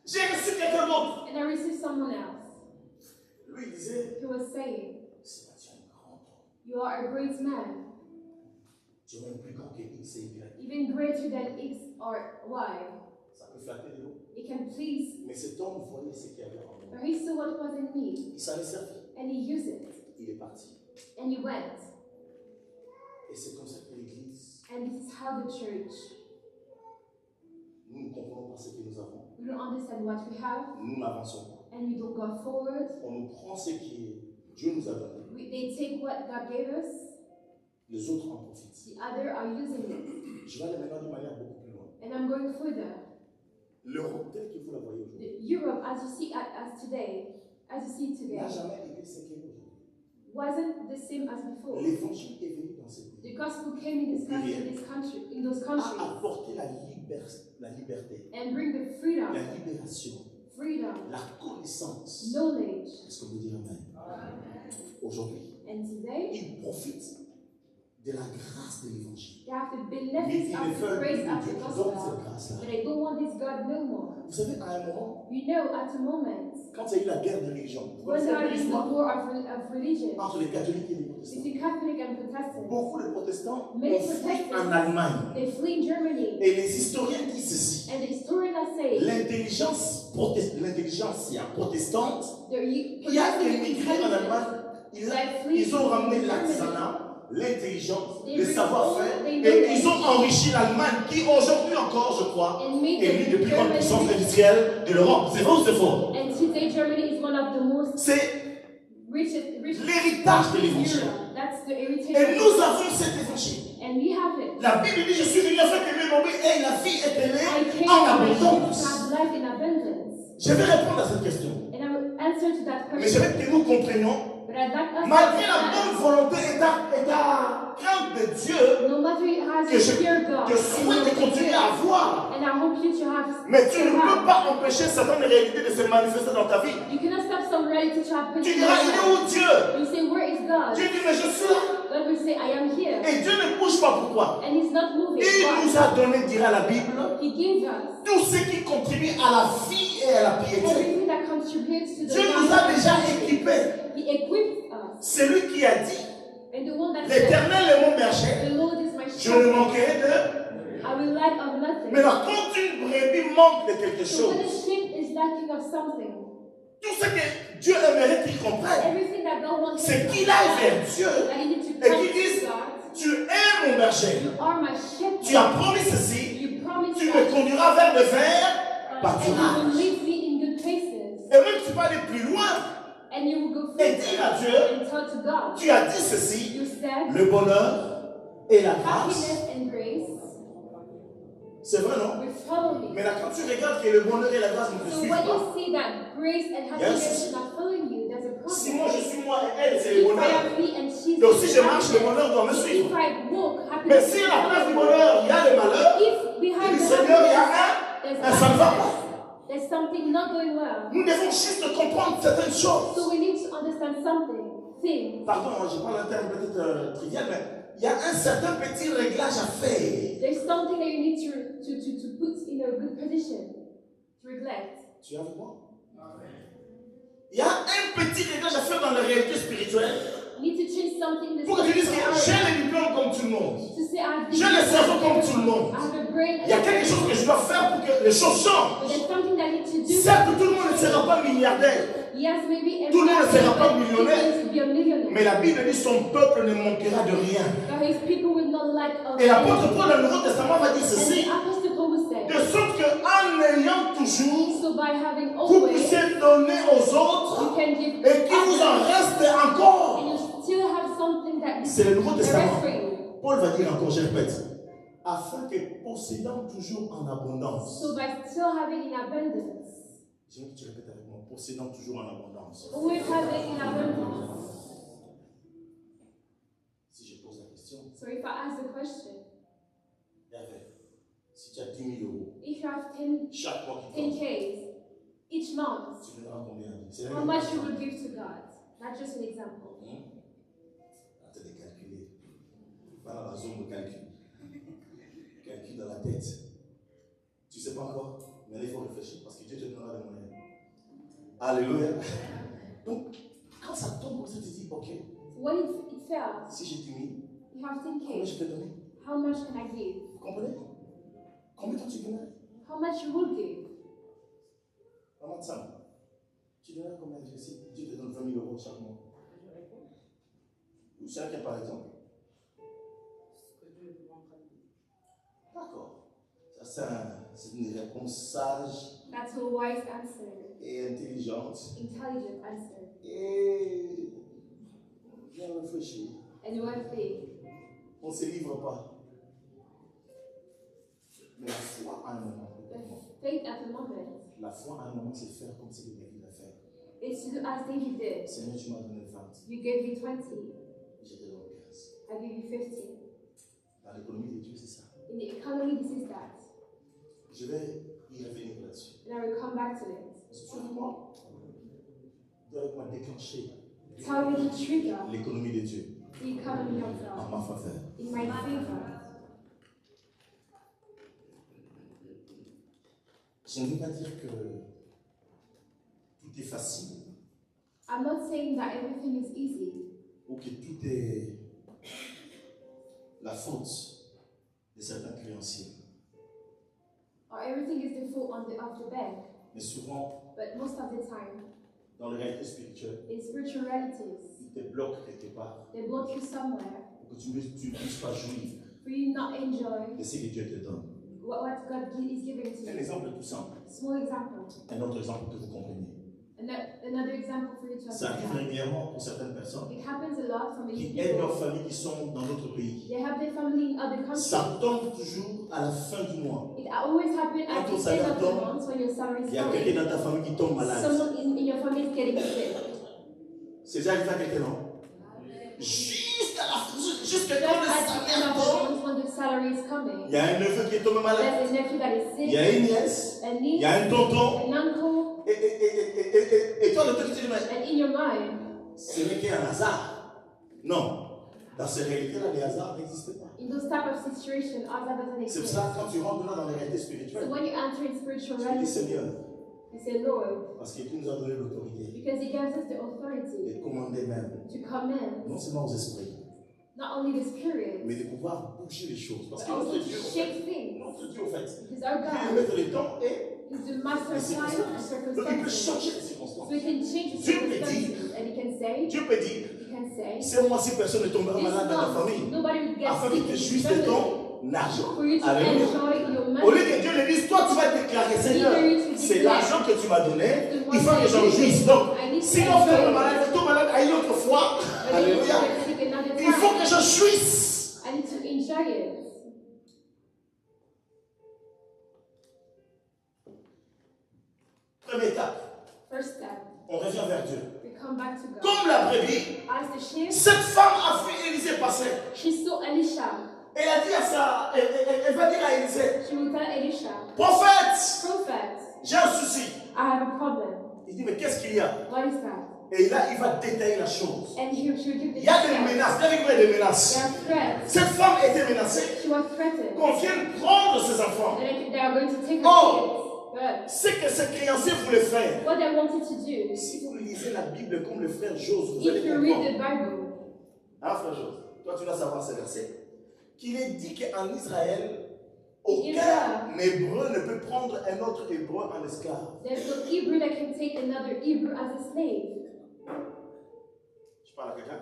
J'ai reçu quelqu'un d'autre. And I received someone else Lui, il disait, who was saying, c'est un grand homme. you are a great man, Tu es même plus grand que X et Y. even greater than X or Y. Ça peut flatter de l'eau. It can please, Mais cet homme voyait ce qu'il y avait en lui. but he saw what was in me, Il s'en est servi. and he used it, Il est parti. and he went. Et c'est comme ça que l'Église, And this is how the church, nous ne comprenons pas ce que nous avons. we don't understand what we have, Nous n'avançons pas. and we don't go forward. On nous prend ce que Dieu nous a donné. They take what God gave us, Les autres en profitent. the other are using it. Je vais aller maintenant de manière beaucoup plus loin. And I'm going further. L'Europe telle que vous la voyez aujourd'hui Europe, as you see today, n'a jamais été ce qu'elle est aujourd'hui. wasn't the same as before. L'évangile est venu dans ce The pays. gospel came in those A countries, apporté la liberté, and bring the freedom, la libération, la connaissance. knowledge. Est-ce que vous dites Amen? Aujourd'hui, And today, ils profitent de la grâce de l'évangile. they have the Mais benefits ils of ne the veulent plus grace of de Dieu the qui donne gospel, cette grâce-là. but they don't want this God no more. Vous savez, à un moment, You know, at the moment, quand il y a eu la guerre de religion, vous when connaissez there un peu is the l'histoire war of religion entre les catholiques et les protestants. between Catholic and Protestant, Beaucoup de protestants ont Many fui Protestants. en Allemagne. they flee in Germany, Et les historiens disent ceci. and the historians say L'intelligence protestante the qui a émigré en Allemagne, ils ont ramené l'artisanat, l'intelligence, le savoir-faire, et ils ont enrichi l'Allemagne qui aujourd'hui encore, je crois, and made est l'une des plus grandes puissances Germany, industrielles de l'Europe. C'est vrai ou c'est faux? and today Germany is one of the most C'est richest l'héritage de l'évangile. Europe. That's the heritage. Et nous avons cet évangile. And we have it. La Bible dit, je suis venu afin que mes brebis aient la vie I éternelle came en to my sheep to abondance. have life in abundance. Je vais répondre à cette question. And I will answer to that Mais question. j'aimerais que nous comprenions, But I'd like us to malgré la understand, bonne volonté et la crainte de Dieu, no matter it has que a fear God, je souhaite continuer à avoir, and I hope you to have, mais tu ne to peux have. pas empêcher certaines réalités de se manifester dans ta vie. You cannot stop some reality to happen. Tu in diras, your il est life. où Dieu? You say, where is God? Dieu dit, mais je suis là. God will say, I am here. Et Dieu ne bouge pas. Pourquoi? And He's not moving. Il Why? nous a donné, dira la Bible, He gives us tout ce qui contribue à la vie et à la piété. everything that contributes to the Dieu nous a life. déjà équipés. He equipped us. C'est lui qui a dit, And the one that said, l'Éternel est mon berger, the Lord is my je ne shepherd. manquerai de... I will lack of nothing. Mais là, quand une brebis manque de quelque So when a chose, sheep is lacking of something, tout ce que Dieu aimerait qu'il comprenne, everything that God wants c'est him to qu'il aille vers understand, Dieu that he needs to et come qu'il dise, to God. tu es mon berger, You are my shepherd. tu as promis ceci, You promised tu me that, conduiras vers le vert and you pâturage. will lead me in good places. Et même tu peux aller plus loin And you will go et further dire à Dieu, and tell to God. tu as dit ceci, You said le bonheur et la grâce. happiness and grace C'est vrai, non? will follow me. Mais là, quand tu regardes que le bonheur et la grâce ne te So suivent when pas, you see that grace and happiness are not following you, there's a si problem. moi je suis moi et elle, c'est le If I bonheur. am me and she's Donc si je the marche, le happiness, bonheur doit me if suivre. I walk, Mais happiness si will à la place du follow me. bonheur, il y a le malheur, If behind il dit the Seigneur, il y a happiness, ça ne va pas. there's something not going well. Nous devons juste comprendre certaines choses. So we need to understand something, things. Pardon, je parle un terme peut-être trivial, mais il y a un certain petit réglage à faire. There's something that you need to put in a good position, to neglect. Tu es avec moi? Il y a un petit réglage à faire dans la réalité spirituelle You need to change something in the pour que tu dises que spiritual j'ai area. les diplômes comme tout le monde. To say say, I J'ai le cerveau comme tout le monde. have a brain. Il y a quelque chose que je dois faire pour que les choses But changent. there's something that I need to do. Certes, tout le monde ne sera pas milliardaire. Yes, maybe Tout le monde ne sera pas everyone millionnaire. is going to be a millionaire. Mais la Bible dit son peuple ne manquera de rien. But his people will not lack of Et l'apôtre anything. Paul dans le Nouveau Testament va dire And ceci. the Apostle Paul will say, De sorte qu'en ayant toujours, so by having vous always, puissiez donner aux you autres can give et qu'il vous en others, reste encore. and you still have something that is C'est le Nouveau the Testament. rest for you. Paul va dire encore, je répète, afin que possédant toujours en abondance. So by still having in abundance, Je veux que tu répètes avec moi, possédant toujours en abondance. always having in abundance. Si je pose la question, So if I ask the question, Hervé, si tu as 10 000 euros, if you have 10, chaque mois qui tombe, 10Ks each month, tu donneras combien? C'est how much you will give to God? That's just an example. Attends de calculer. Va dans la zone de calcul. Calcul dans la tête. Tu ne sais pas encore, mais là, il faut réfléchir parce que Dieu te donnera des moyens. Alléluia. Donc, quand ça tombe comme ça, tu dis, ok, When it fails, si j'ai 10 000, you have combien 10K. je peux donner? How much can I give? Vous comprenez? Combien de temps tu donnerais? How much you will give? Vraiment simple. Tu donnerais combien de si Dieu te donne 20 000 euros chaque mois? Ou chacun par exemple? D'accord. Ça, c'est une réponse sage That's a wise answer, et intelligente. intelligent answer. Et bien réfléchi. And one thing, On ne se livre pas. Mais la foi à un moment. the faith at the moment La foi à un moment, c'est faire comme si David a fait. is to do as David did. Seigneur, tu m'as donné 20. You gave me 20, Je te donne 15. I give you 50. Dans l'économie de Dieu, c'est ça. In the economy, this is that. Je vais y revenir là-dessus. And I will come back to it. Suivez-moi. Dois-moi déclencher Tell me to trigger l'économie de Dieu the economy of en God ma faveur. in my favor. Je ne veux pas dire que tout est facile I'm not saying that everything is easy ou que tout est la faute de certains créanciers. or everything is the fault of the bank. Mais souvent, But most of the time, dans les réalités spirituelles, in spiritual realities, ils te bloquent quelque part they block you somewhere pour que tu ne puisses pas jouir for you not enjoy de ce que Dieu te donne. what God is giving to Un you. exemple tout simple. Small example. Un autre exemple que vous compreniez. Another example for you to Ça arrive understand. régulièrement pour certaines personnes It happens a lot for many qui aident leurs people. familles qui sont dans d'autres pays. They have their family in other countries. Ça tombe toujours à la fin du mois. It always happens at Quand ton the end salaire of the tombe, month when your salary is Il y a coming. quelqu'un dans ta famille qui tombe malade. Someone in your family is getting sick. C'est déjà arrivé à quelqu'un, non? Juste à la fin, juste Just quand le at the end salaire of the tombe, month when the salary is coming, il y a un neveu qui est tombé malade. there's a nephew that is Il y sick, a une nièce. a Il niece, y a un tonton. an uncle, Et toi, le truc, tu dis, mais and in your mind, ce n'est qu'un hasard. Non. Dans ces réalités-là, les hasards n'existent pas. in those type of situations, odds doesn't C'est pour exist. ça que quand tu rentres là dans les réalités So spirituelles, when you enter in spiritual tu dis reality, Seigneur, you say, Lord, parce que tu nous as donné l'autorité because He gives us the authority de commander même, to command non seulement aux esprits, not only the spirit, mais de pouvoir bouger les choses. Parce but que also notre to Dieu, shake things. notre Dieu, au fait, Because our il est God maître du temps et is the master of time and donc il peut circumstances. changer les So circonstances. He can change the Dieu peut dire, circumstances, and He can say, Dieu peut dire, c'est moi si personne ne tombera this malade dans ta month, famille, nobody will get afin que sick tu in jouisses your de family. ton argent. For you to Alléluia. enjoy your Au lieu money. que Dieu le dise, toi tu vas déclarer, Seigneur, c'est l'argent que tu m'as donné, il faut que j'en jouisse. Donc, sinon tu tombes malade à une autre fois, But if you alléluia, get sick another il faut time, que je jouisse. I need to enjoy it. Première étape, First step, on revient vers Dieu. we come back to God. Comme la brebis, As the sheep, cette femme a vu Élisée passer. she saw Elisha. Elle a dit à ça, elle va dire à Élisée, She will tell Elisha, prophète, Prophet, j'ai un souci. I have a problem. Il dit, mais qu'est-ce qu'il y a? What is that? Et là, il va détailler la chose. And she will give the Il y a des details. menaces, des menaces. There are threats. Cette femme était menacée She was threatened. qu'on vienne prendre ses enfants. And they are going to take her Oh. kids. But C'est que ces créanciers voulaient faire. what they wanted to do, Si vous lisez la Bible comme le frère Jose, vous allez if you read the comprendre. Bible, Hein, frère Jose? Toi, tu dois savoir ces versets. qu'il est dit qu'en Israël, aucun hébreu ne peut prendre un autre hébreu en esclave. There's no Hebrew that can take another Hebrew as a slave. Je parle à quelqu'un.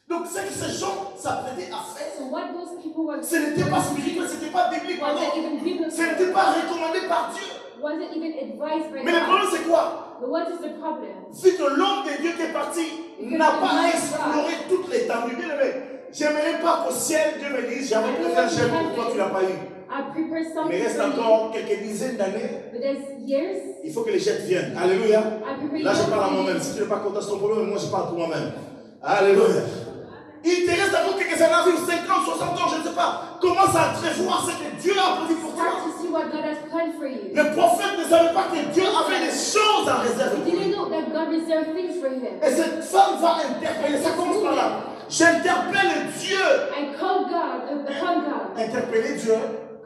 Donc, ce que ces gens s'apprêtaient à faire, So what those people were ce n'était pas spirituel, ce n'était pas biblique, pardon. wasn't even biblical. Ce n'était pas recommandé par Dieu. Wasn't even advised by Mais le God. problème, c'est quoi? But what is the problem? Vu que l'homme de Dieu qui est parti n'a pas exploré toute l'étendue. Bien aimé, j'aimerais pas qu'au ciel, Dieu me dise, j'avais prévu un chef pour toi, tu l'as pas eu. I prepared something Mais reste for you, encore quelques dizaines d'années, but there's years. il faut que les jets viennent. Alléluia. I prepared Là, je parle à something. moi-même. Si tu n'es pas content de ton problème, moi, je parle pour moi-même. Alléluia. Il te reste encore quelques années, 50, 60 ans, je ne sais pas. Commence à entrevoir ce que Dieu a prévu pour toi. Start to see what God has planned for you. Le prophète ne savait pas que Dieu avait des choses en réserve He pour didn't lui. know that God reserved things for him. Et cette femme va interpeller. Ça commence par là. J'interpelle Dieu. I call God upon God. Interpeller Dieu,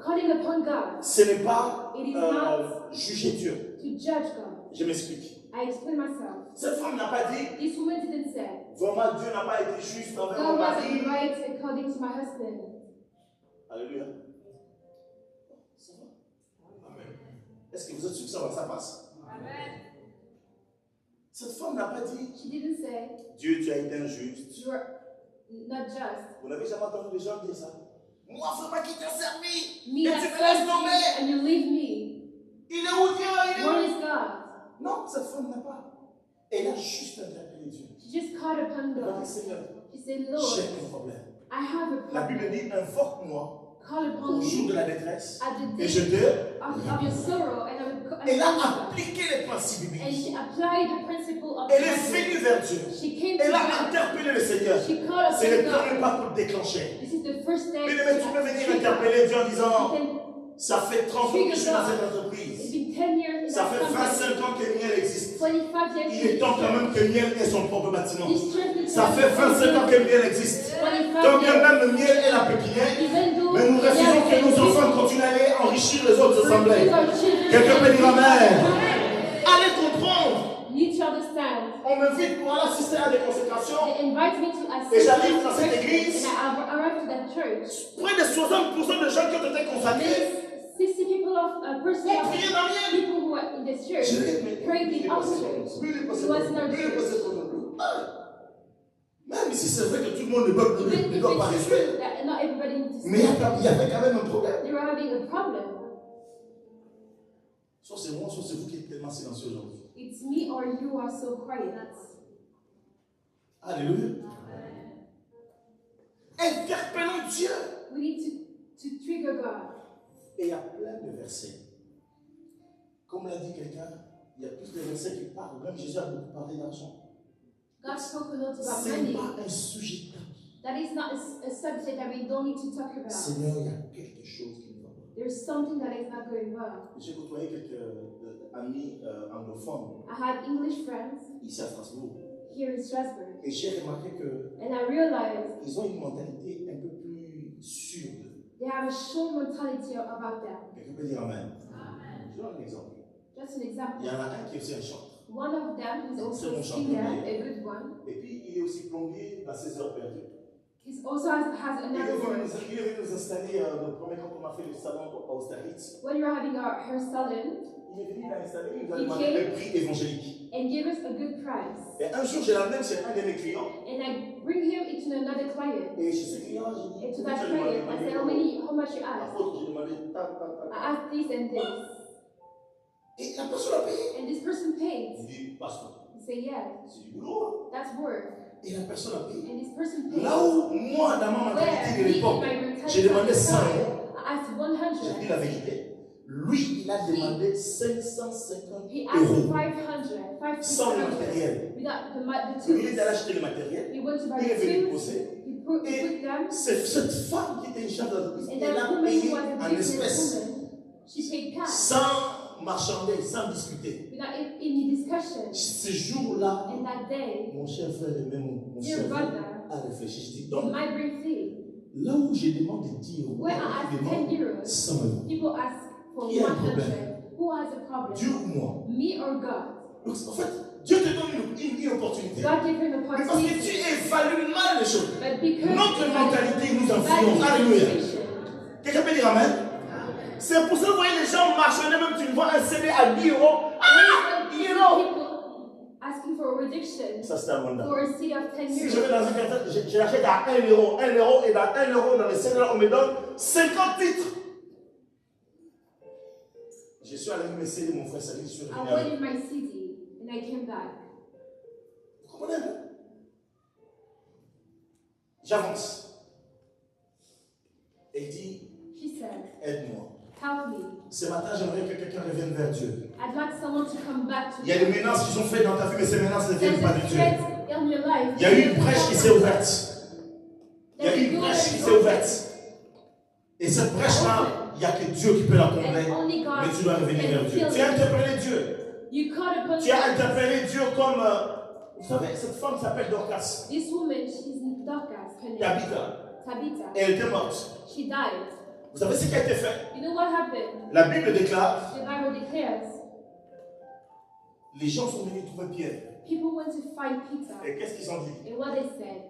Calling upon God ce n'est pas It is not juger Dieu. to judge God. Je m'explique. I explain myself. Cette femme n'a pas dit, This woman didn't say, vraiment Dieu n'a pas été juste envers mon God mari. wasn't right according to my husband. Alléluia. Ça va? Amen. Est-ce que vous êtes sûr que ça va, ça passe? Amen. Cette femme n'a pas dit, She didn't say, Dieu, tu as été injuste. you are not just. Vous n'avez jamais entendu des gens dire ça? Moi, frère, qui t'a servi? Me Et that tu me laisses served you tomber. and you leave me. Il est où Dieu? Il est Where où? is God? Non, cette femme n'a pas. Elle a juste interpellé Dieu. She just called upon Elle a God. dit, Seigneur, She said, j'ai Lord, un problème. I have a La problem. Bible dit, invoque-moi Call upon au jour me de la détresse at the et je day te... of your sorrow, and I will Elle a answer. appliqué les principes And bibliques. she applied the principle of Elle est judgment. venue vers Dieu. She came to Elle a God. interpellé le Seigneur. She called C'est le upon premier God. pas pour déclencher. This is the first step. Mais tu peux venir interpeller Dieu en You disant, can- ça fait 30 ans que je suis dans cette It's entreprise. been 10 years in Ça that fait company. 25 ans que Miel existe. 25 years Il est temps quand même que Miel ait son propre bâtiment. This church is Ça fait 25 ans que Miel existe. 25 Tant bien years. même le Miel est la pépinière, Even though mais nous refusons que nos enfants continuent à aller enrichir les autres assemblées. Quelqu'un peut dire Amen. Allez comprendre. You need to understand. On m'invite pour aller assister à des consécrations. They invite me to assist Et j'arrive at dans cette church, église. and I arrived to that church. Près de 60% de gens qui ont été consacrés There's 60 people of person ont of prié dans Miel. people who are in this church Je l'ai mais prayed il est in our passé church. pour nous. Lui, il est passé He pour was in our nous. Lui, il est passé church. pour nous. Même si c'est vrai que tout le monde ne doit pas Even if it's rester. true that not everybody needs to Mais il y avait quand même un problème. they were having a problem. Soit c'est moi, soit c'est vous qui êtes tellement silencieux aujourd'hui. It's me or you are so quiet. Alléluia. Interpellons Dieu. We need to trigger God. Et il y a plein de versets. Comme l'a dit quelqu'un, il y a plus de versets qui parlent. Même Jésus a beaucoup parlé d'argent. God spoke a lot about Ce money. n'est pas un sujet tabou. That is not a subject that we don't need to talk about. Seigneur, il y a quelque chose qui ne va pas. There's something that is not going well. J'ai côtoyé quelques amis anglophones I had English friends ici à Strasbourg. here in Strasbourg, Et j'ai remarqué and I realized qu'ils ont une mentalité un peu plus sûre d'eux. they have a sure mentality about that. Quelqu'un peut dire Amen. Je donne un exemple. Just an Il example. y en a un qui est aussi un chanteur. One of them is also a Très bon singer, chanteur. a good one. Et puis il est aussi plombier dans ses heures perdues. He also has Il est another venu one. nous installer le premier quand on a fait le salon à Austerlitz. When we were having our hair salon, Il est venu l'installer, il nous a Il demandé came. le prix évangélique. and gave us a good price. Et un jour, je l'amène chez un de mes clients. And I bring him into another client. Et chez ce client, j'ai dit, And to combien that tu as demandé? client, I said, how much you ask? Apôtre, j'ai demandé ta. I asked this and this. Et la personne a payé. And this person paid. Il dit, pasteur, He said, yeah, c'est du boulot. that's work. Et la personne a payé. And this person paid. Là où moi, dans ma Where mentalité de me, in l'époque, my mentality j'ai demandé at the 100 time, euros. I asked J'ai dit 100. la vérité. Lui, il a demandé 550 He asked euros 500, sans le 500 matériel. without the Il est tools. allé acheter le matériel. He went to buy Il est the venu tools. poser. He put them. Cette femme qui était une chef d'entreprise, And elle that a woman who payé was a en espèces, businesswoman, she paid cash sans marchander, sans discuter. without any discussion. Ce jour-là, And that day, mon cher frère et même mon dear cerveau brother, a réfléchi. Je dis, in donc, my brain thing, là où je demande 10 euros, where I ask je demande 10 euros, 100 euros. people ask for Qui a un 100. problème? Who has a problem? Dieu ou moi? Me or God? Donc, en fait, Dieu te donne une opportunité. God gave him Mais parce que tu opportunity. évalues mal les choses. But But because notre they mentalité had nous bad influence. Alléluia. education, Quelqu'un peut dire Amen? C'est pour ça que vous voyez les gens marcher, même tu vois un CD à 10 euros. Ah, 10 euros. people asking for a reduction Ça, c'est un mandat. for a CD of 10 Si je euros. vais dans un café, je l'achète à 1 euro. 1 euro, et dans 1 euro, dans les CD, on me donne 50 titres. Je suis allé me CD, mon frère, ça dit, je suis I revenu avec. wanted my CD and I came back. Vous comprenez? J'avance. Elle dit, She said, aide-moi. help me. Ce matin, j'aimerais que quelqu'un revienne vers Dieu. I'd like someone to come back to Il y a des menaces qui sont faites dans ta vie, mais ces menaces ne There's viennent pas a de Dieu. threat in your life. Il y a eu une brèche qui s'est ouverte. Il y a eu une brèche qui s'est ouverte. Et cette brèche-là, il n'y a que Dieu qui peut la combler. And only God Mais tu dois revenir can vers Dieu. fill Tu as it. interpellé Dieu. You called upon Tu as God. interpellé Dieu comme... vous savez, cette femme s'appelle Dorcas. This woman, she's Dorcas, her name. Tabitha. Tabitha. Et elle était morte. She died. Vous savez ce qui a été fait? You know what happened? La Bible déclare, The Bible declares les gens sont venus trouver Pierre. people went to find Peter. Et qu'est-ce qu'ils ont dit? And what they said,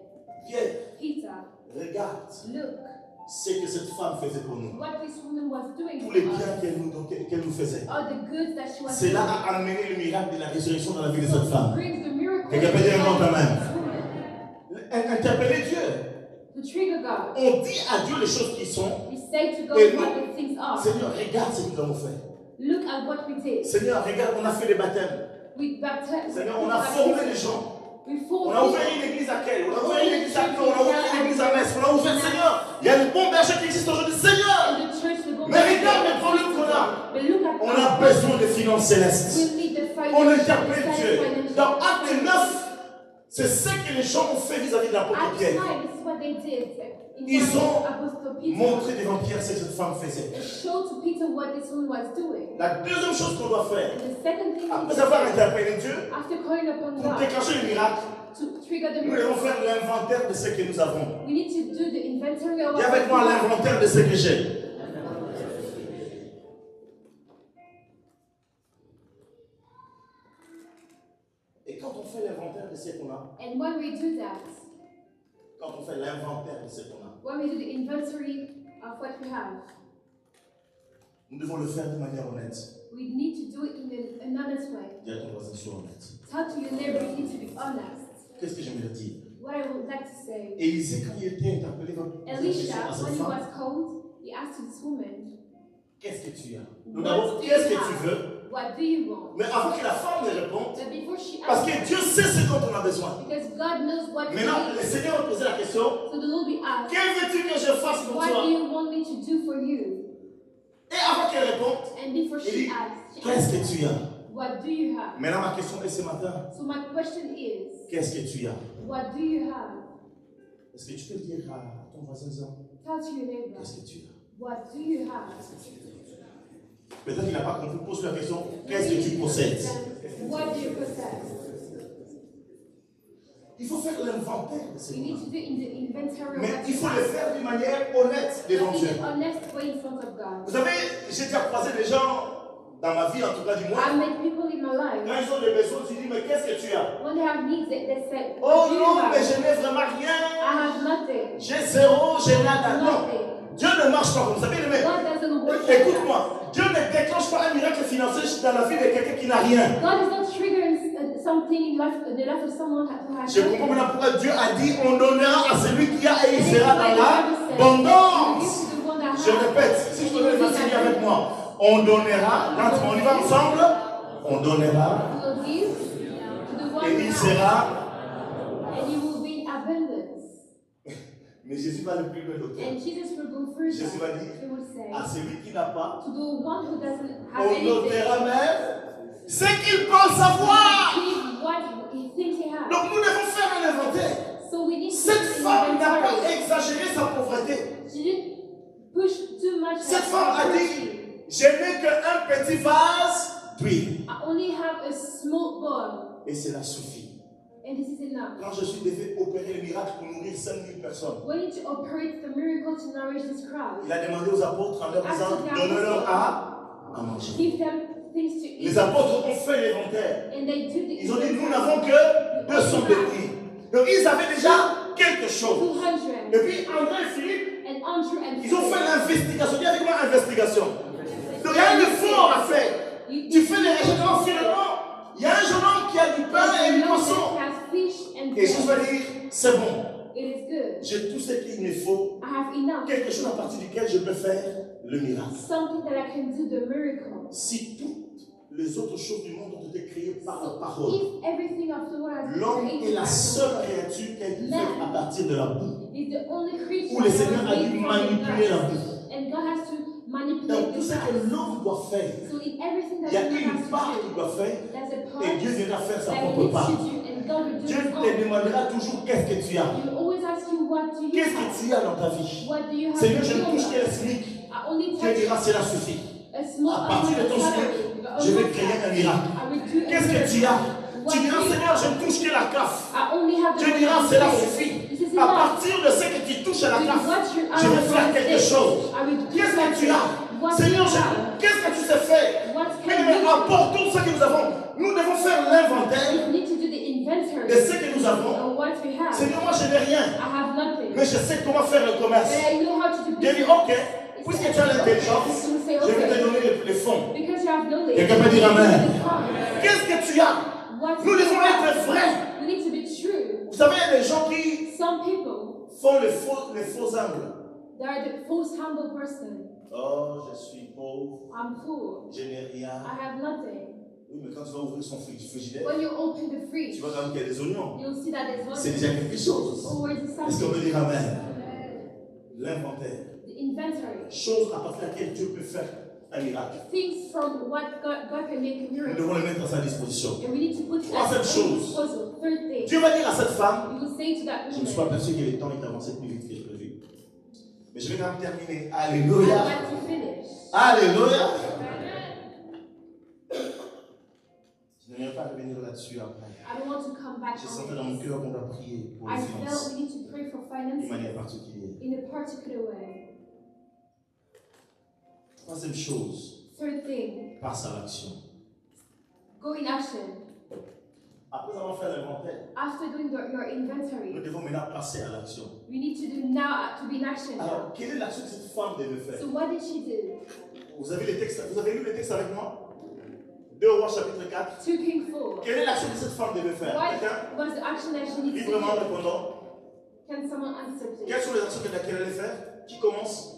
Pierre, Peter, regarde look ce que cette femme faisait pour nous. what this woman was doing Tous les for biens us. qu'elle nous faisait. All the goods that she was Cela doing. a amené le miracle de la résurrection dans la vie de cette femme. Brings the miracle. Quelqu'un peut dire un nom quand même. This woman. Interpeller Dieu. To trigger God. On dit à Dieu les choses qui sont. We say to God Et what nous, the things are. Seigneur, regarde ce que nous avons fait. Look at what we did. Seigneur, regarde, on a fait des baptêmes. We baptized. Seigneur, on a formé les gens. We On formed a ouvert une église à quelle? On a ouvert une église à Clos, on a ouvert une église à Metz. On a ouvert, Seigneur. Il y a le bon berger qui existe aujourd'hui. Seigneur, in the church, the mais regarde les problèmes qu'on a. But look at On a besoin de finances célestes. we need the On financial. interpelle Dieu. Dans Acte 9, c'est ce que les gens ont fait vis-à-vis de l'apôtre At Pierre. time, this is what they did. In Ils front ont of Apostle Peter. Montrez devant Pierre ce que cette femme faisait. They showed to Peter what this woman was doing. La deuxième chose qu'on doit faire, And the second thing, après avoir interpellé Dieu, after calling upon pour God déclencher le miracle, to trigger the nous devons miracle, faire l'inventaire de ce que nous avons. we need to do the inventory of Viens avec moi what we have. l'inventaire de ce que j'ai. Et quand on fait l'inventaire de ce qu'on a, And when we do that, quand on fait l'inventaire de ce qu'on a, when we do the inventory of what we have, nous devons le faire de manière honnête. we need to do it in an honest way. Dis à ton voisin, sois honnête. Tell to your neighbor, you need to be honest. Qu'est-ce que j'aimerais dire? What I would like to say, Élisée, quand il était interpellé dans Elisha, à when cette he femme, was called, he asked this woman, qu'est-ce que tu as? Nous What d'abord, do you qu'est-ce que have? tu veux? What do you want? Mais avant que la femme ne réponde, But before she parce asked, que Dieu sait ce dont on a besoin. because God knows what you Maintenant, le need, Seigneur a posé la question, so the Lord will ask, que veux-tu que je fasse pour what do toi? you want me to do for you? Et avant qu'elle réponde, And before il she dit, asked, qu'est-ce que tu as? what do you have? Maintenant, ma question est ce matin, So my question is, qu'est-ce que tu as? what do you have? Est-ce que tu peux dire à ton voisin, Tell to your neighbor, qu'est-ce que tu as? what do you have? Peut-être qu'il n'a pas compris, pose la question, qu'est-ce que tu possèdes? What do you possess? Il faut faire l'inventaire de ces You need moments. to do in the inventory of Mais what il you faut le have. faire d'une manière honnête devant In Dieu. an honest way in front of God. Vous savez, j'ai déjà croisé des gens, dans ma vie en tout cas du moins, I met people in my life. quand ils ont des besoins, tu dis, mais qu'est-ce que tu as? When they have needs, they say, Oh what do you non, mais have? je n'ai vraiment I rien. have nothing. J'ai zéro, j'ai nada. Non. Nothing. Dieu ne marche pas comme ça. Bien aimé. God doesn't work like that. Écoute-moi. Dieu ne déclenche pas un miracle financier dans la vie de quelqu'un qui n'a rien. God is not triggering something in the life of someone who has Je comprends nothing. maintenant pourquoi Dieu a dit on donnera à celui qui a et il sera dans l'abondance. Je répète, si je te donne le verset avec moi, on donnera, on y va ensemble, on donnera You will give to the one et who il has, sera. and you will be in abundance. Mais Jésus va le plus loin d'autre. And Jesus will go further. Jésus va dire He will say, à celui qui n'a pas, to the one who doesn't have on anything, notera même ce qu'il pense avoir. give what he thinks he has. Donc nous devons faire un inventaire. So we need to Cette do femme n'a pas inventory. exagéré sa pauvreté. She didn't push too much. Cette her femme a poverty. dit, je n'ai qu'un petit vase d'huile. I only have a small bowl, Et cela suffit. and this is enough. Quand je suis devenu opérer le miracle pour nourrir 5000 personnes, We need to operate the miracle to nourish this crowd. il a demandé aux apôtres en leur disant, donnez-leur à manger. Give them things to eat. Les apôtres ont fait l'inventaire. And they do the Ils ont dit, nous n'avons que 200 débris. Donc ils avaient déjà quelque quelque chose. 200. Et puis André et Philippe, And Andrew and ils ont fait Philip, l'investigation. Il y a avec moi investigation. Donc il y a un effort à faire. Tu fais les recherches finalement. Il y a un jeune homme qui a du pain et du poisson. Et je vais dire, c'est bon. It is good. J'ai tout ce qu'il me faut. I have enough. Quelque chose à partir duquel je peux faire le miracle. Something that I can do the miracle. Si toutes les autres choses du monde ont été créées par la So parole, if everything of the world has been l'homme created est la by the seule Lord, créature qui a été faite à partir de la boue. is the only creature Où le that Seigneur was a made dû from the manipuler la dust. boue. And God has to manipulate Donc tout the ce que dust. l'homme doit faire, So in everything il that y a man une has part to qu'il do, doit faire there's a part et Dieu viendra faire sa that he propre needs part. to do, and God will do Dieu his te own. demandera toujours qu'est-ce que tu as. He will always ask you, what do you Qu'est-ce que have? tu as dans ta vie? What do you have Seigneur, in je ne your touche life? que le SMIC. I only Dieu touch dira, cela suffit. a small À partir de amount ton of SMIC, salary. je vais créer un miracle. I will do a Qu'est-ce que tu as? What Tu diras, do you Seigneur, have? je ne touche que la CAF. I only have the Dieu dira, money cela to pay. suffit. This is À enough. partir de ce que tu touches à la With CAF, what you je vais faire are quelque chose. I will do Qu'est-ce que tu as? What Seigneur, do you have? qu'est-ce que tu sais faire? What Mais can you do? apportons ce que nous avons. Nous devons faire l'inventaire We need to do the inventory de ce que nous avons. of what we have. Seigneur, moi je n'ai rien, I have nothing. mais je sais comment faire le commerce. But I know how to do Dieu dit, business. ok, puisque tu as l'intelligence, je vais te donner les fonds. Because you have knowledge. Quelqu'un peut dire amen. It's hard. Qu'est-ce que tu as? What Nous do you devons have? être vrais. We need to be true. Vous savez, il y a des gens qui Some people, font les faux angles. they are the most humble person. Oh, je suis pauvre, I'm poor. je n'ai rien. I have nothing. Oui, mais quand tu vas ouvrir son frigidaire, When you open the tu fridge, vois quand même qu'il y a des oignons. you'll see that there's C'est nothing. déjà quelque chose. Or is it Est-ce qu'on something? peut dire amen? L'inventaire. The inventory. Chose à partir de laquelle Dieu peut faire un miracle. Things from what God can make a Nous miracle. devons le mettre à sa disposition. And we need to put it at Troisième our chose. disposal. Third thing. Dieu va dire à cette femme, You will say to that je me suis pas woman, aperçu que le temps est avancé plus vite que je prévu. Mais je vais quand même terminer. I'd Alléluia. like to finish. Alléluia. Je n'aimerais pas revenir là-dessus après. I don't want to come back J'ai senti on dans mon this. cœur qu'on va prier pour les I finances felt we need to pray for de finances manière particulière. in a particular way. Troisième chose, Third thing, passe à l'action. go in action. Après avoir fait l'inventaire, After doing your nous inventory, devons maintenant passer à l'action. we need to do now to be in action now. Alors, quelle est l'action que cette femme devait faire? So what did she do? Vous avez lu les textes avec moi? 2 Rois chapitre 4. 2 Kings 4. Quelle est l'action que cette femme devait faire? Quelqu'un? What was the action that she needed to Librement do? répondant. Can someone answer please? Quelles sont les actions qu'elle allait faire? Qui commence?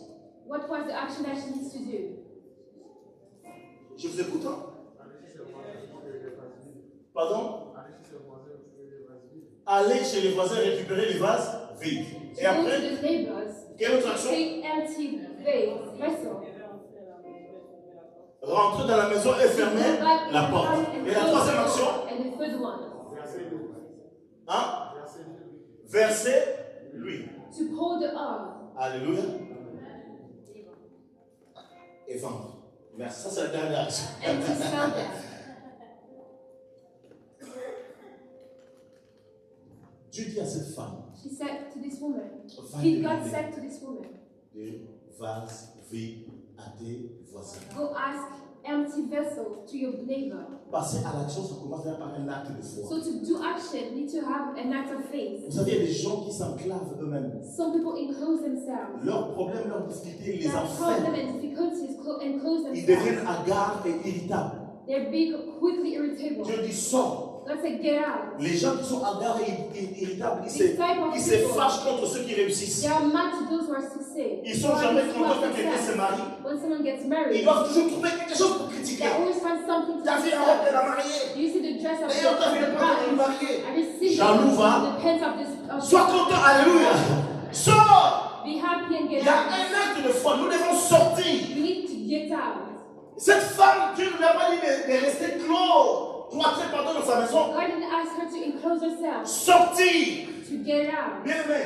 What was the action that she needs to do? Je vous écoute. Hein? Pardon? Aller chez les voisins récupérer les vases vides. Et To go après, to the neighbors, quelle autre action? take empty vessel. Rentrer dans la maison et fermer Go back la in the porte. house and Et la close troisième the action? door. And the third one, Hein? Verser l'huile. to pour the oil Alléluia. Et vendre. Merci. Ça, c'est la dernière action. and to sell them. Dieu dit à cette femme, She said to this woman, va God demander said to this woman, des vases vides à tes voisins. go ask empty vessel to your neighbor. Passer à l'action, ça commence par un acte de foi. So to do action, you need to have an act of faith. Vous savez, il y a des gens qui s'enclavent eux-mêmes. Some people enclose themselves. Leurs problèmes, leurs difficultés, ils les Their problem enferment. and difficulties enclose Ils deviennent themselves. hagards et irritables. They're big, quickly irritable. Dieu dit sors. God said, get out. Les gens qui sont hagards et irritables, This type of ils se people, fâchent contre ceux qui réussissent. they are mad to those who are succeed. Ils sont jamais contents quand quelqu'un se marie. When someone gets Ils married, doivent toujours trouver quelque chose pour they critiquer. always find something to T'as vu la robe criticize. de la mariée? Do you see the dress of D'ailleurs, t'as vu le pantalon de the la mariée? I received Jaloux, va. the pants of this. Sois content, alléluia. Sors. Be happy and Il get y a out. un acte de foi. Nous devons sortir. You need to get out. Cette femme, Dieu ne lui a pas dit de rester cloîtrée dans sa maison. God didn't ask her to enclose herself, Sortir. to get out, Bien aimé.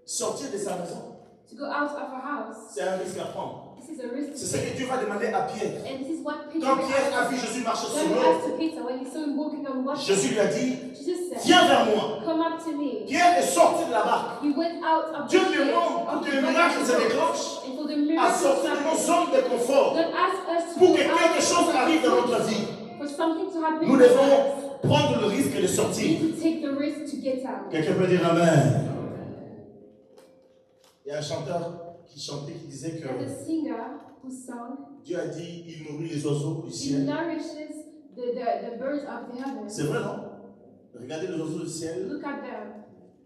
Sortir de sa maison, to go out of her house. c'est un risque à prendre. This is a risk C'est to ce take. que Dieu va demander à Pierre. And this is what Peter Quand Pierre a vu asked. Jésus marcher sur God l'eau, asked to Peter when he saw him walking on water. Jésus lui a dit, Jesus said, viens vers moi. come up to me. Pierre est sorti de la barque. He went out of Dieu the ship, demande pour of que the le miracle se boat, déclenche and for the à miracle sortir de nos zones de confort God asked us to pour go que quelque out chose arrive dans notre vie. for something to happen Nous in our devons lives. prendre le risque de You sortir. need to take the risk to get out. Quelqu'un peut dire Amen. Il y a un chanteur qui chantait, qui disait que There's a singer who sang, Dieu a dit, il nourrit les oiseaux du He ciel. nourishes the birds of the heaven. C'est vrai, non? Regardez les oiseaux du ciel. Look at them.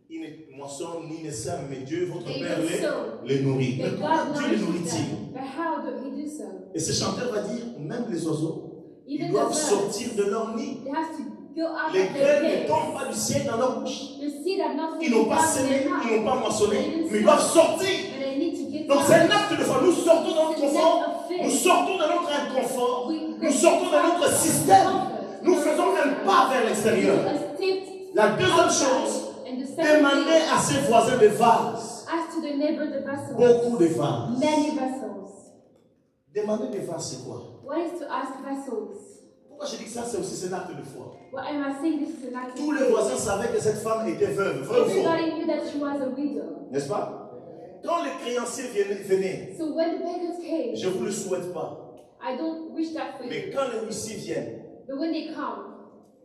Ils ne moissonnent ni ne sèment, mais Dieu, votre They Père, don't sow. les nourrit. Mais But comment God Dieu les nourishes nourrit-il? them. But how do He do so? Et ce chanteur va dire, même les oiseaux, ils Even doivent the birds, sortir de leur nid. they have to go out Les of their graines ne cave. tombent pas du ciel dans leur bouche. The seed are not Ils n'ont pas semé, ils n'ont pas moissonné, mais ils doivent sortir. But they need to get Donc out. c'est un acte de foi. Nous sortons de notre It's an confort, act of faith. nous sortons de notre inconfort, We nous sortons de notre système, nous faisons un pas vers l'extérieur. La deuxième chose, demandez à ses voisins des vases. Ask to the neighbor the vessels. Beaucoup de vases. Many vessels. Demander des vases, c'est quoi? What is to ask vessels? Pourquoi je dis que ça, c'est aussi un acte de foi. What am I saying? This is an act of Tous les faith. voisins savaient que cette femme était veuve. Vrai ou faux? Everybody knew that she was a widow. N'est-ce pas? Quand les créanciers venaient, So when the beggars came, je ne vous le souhaite pas, I don't wish that for you. mais quand les huissiers viennent, But when they come,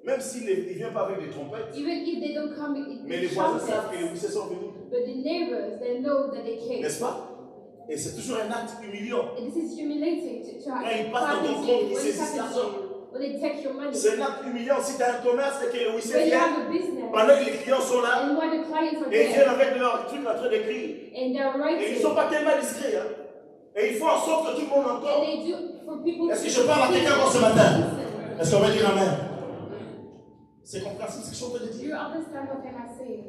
même s'ils ne viennent pas avec des trompettes, even if they don't come mais in les voisins savent trumpets, que les huissiers sont venus. but the neighbors, they know that they came. N'est-ce pas? Et c'est toujours un acte humiliant. And this is humiliating to Quand ils passent dans ton happen to compte, you, ils when it saisissent happens l'argent. to you, when they take your money. C'est un acte humiliant si tu as un commerce et que les huissiers When you viennent, have a business, pendant que les clients sont là, and while the clients are et ils viennent there, avec leur truc en train d'écrire. and they're Et writing, ils ne sont pas tellement discrets. Hein. Et ils font en sorte que tout le monde and entend. they do for people Est-ce to que je parle à quelqu'un encore ce matin? Est-ce qu'on va dire Amen? C'est compréhensible ce que je suis en train de Do dire. you understand what am I saying?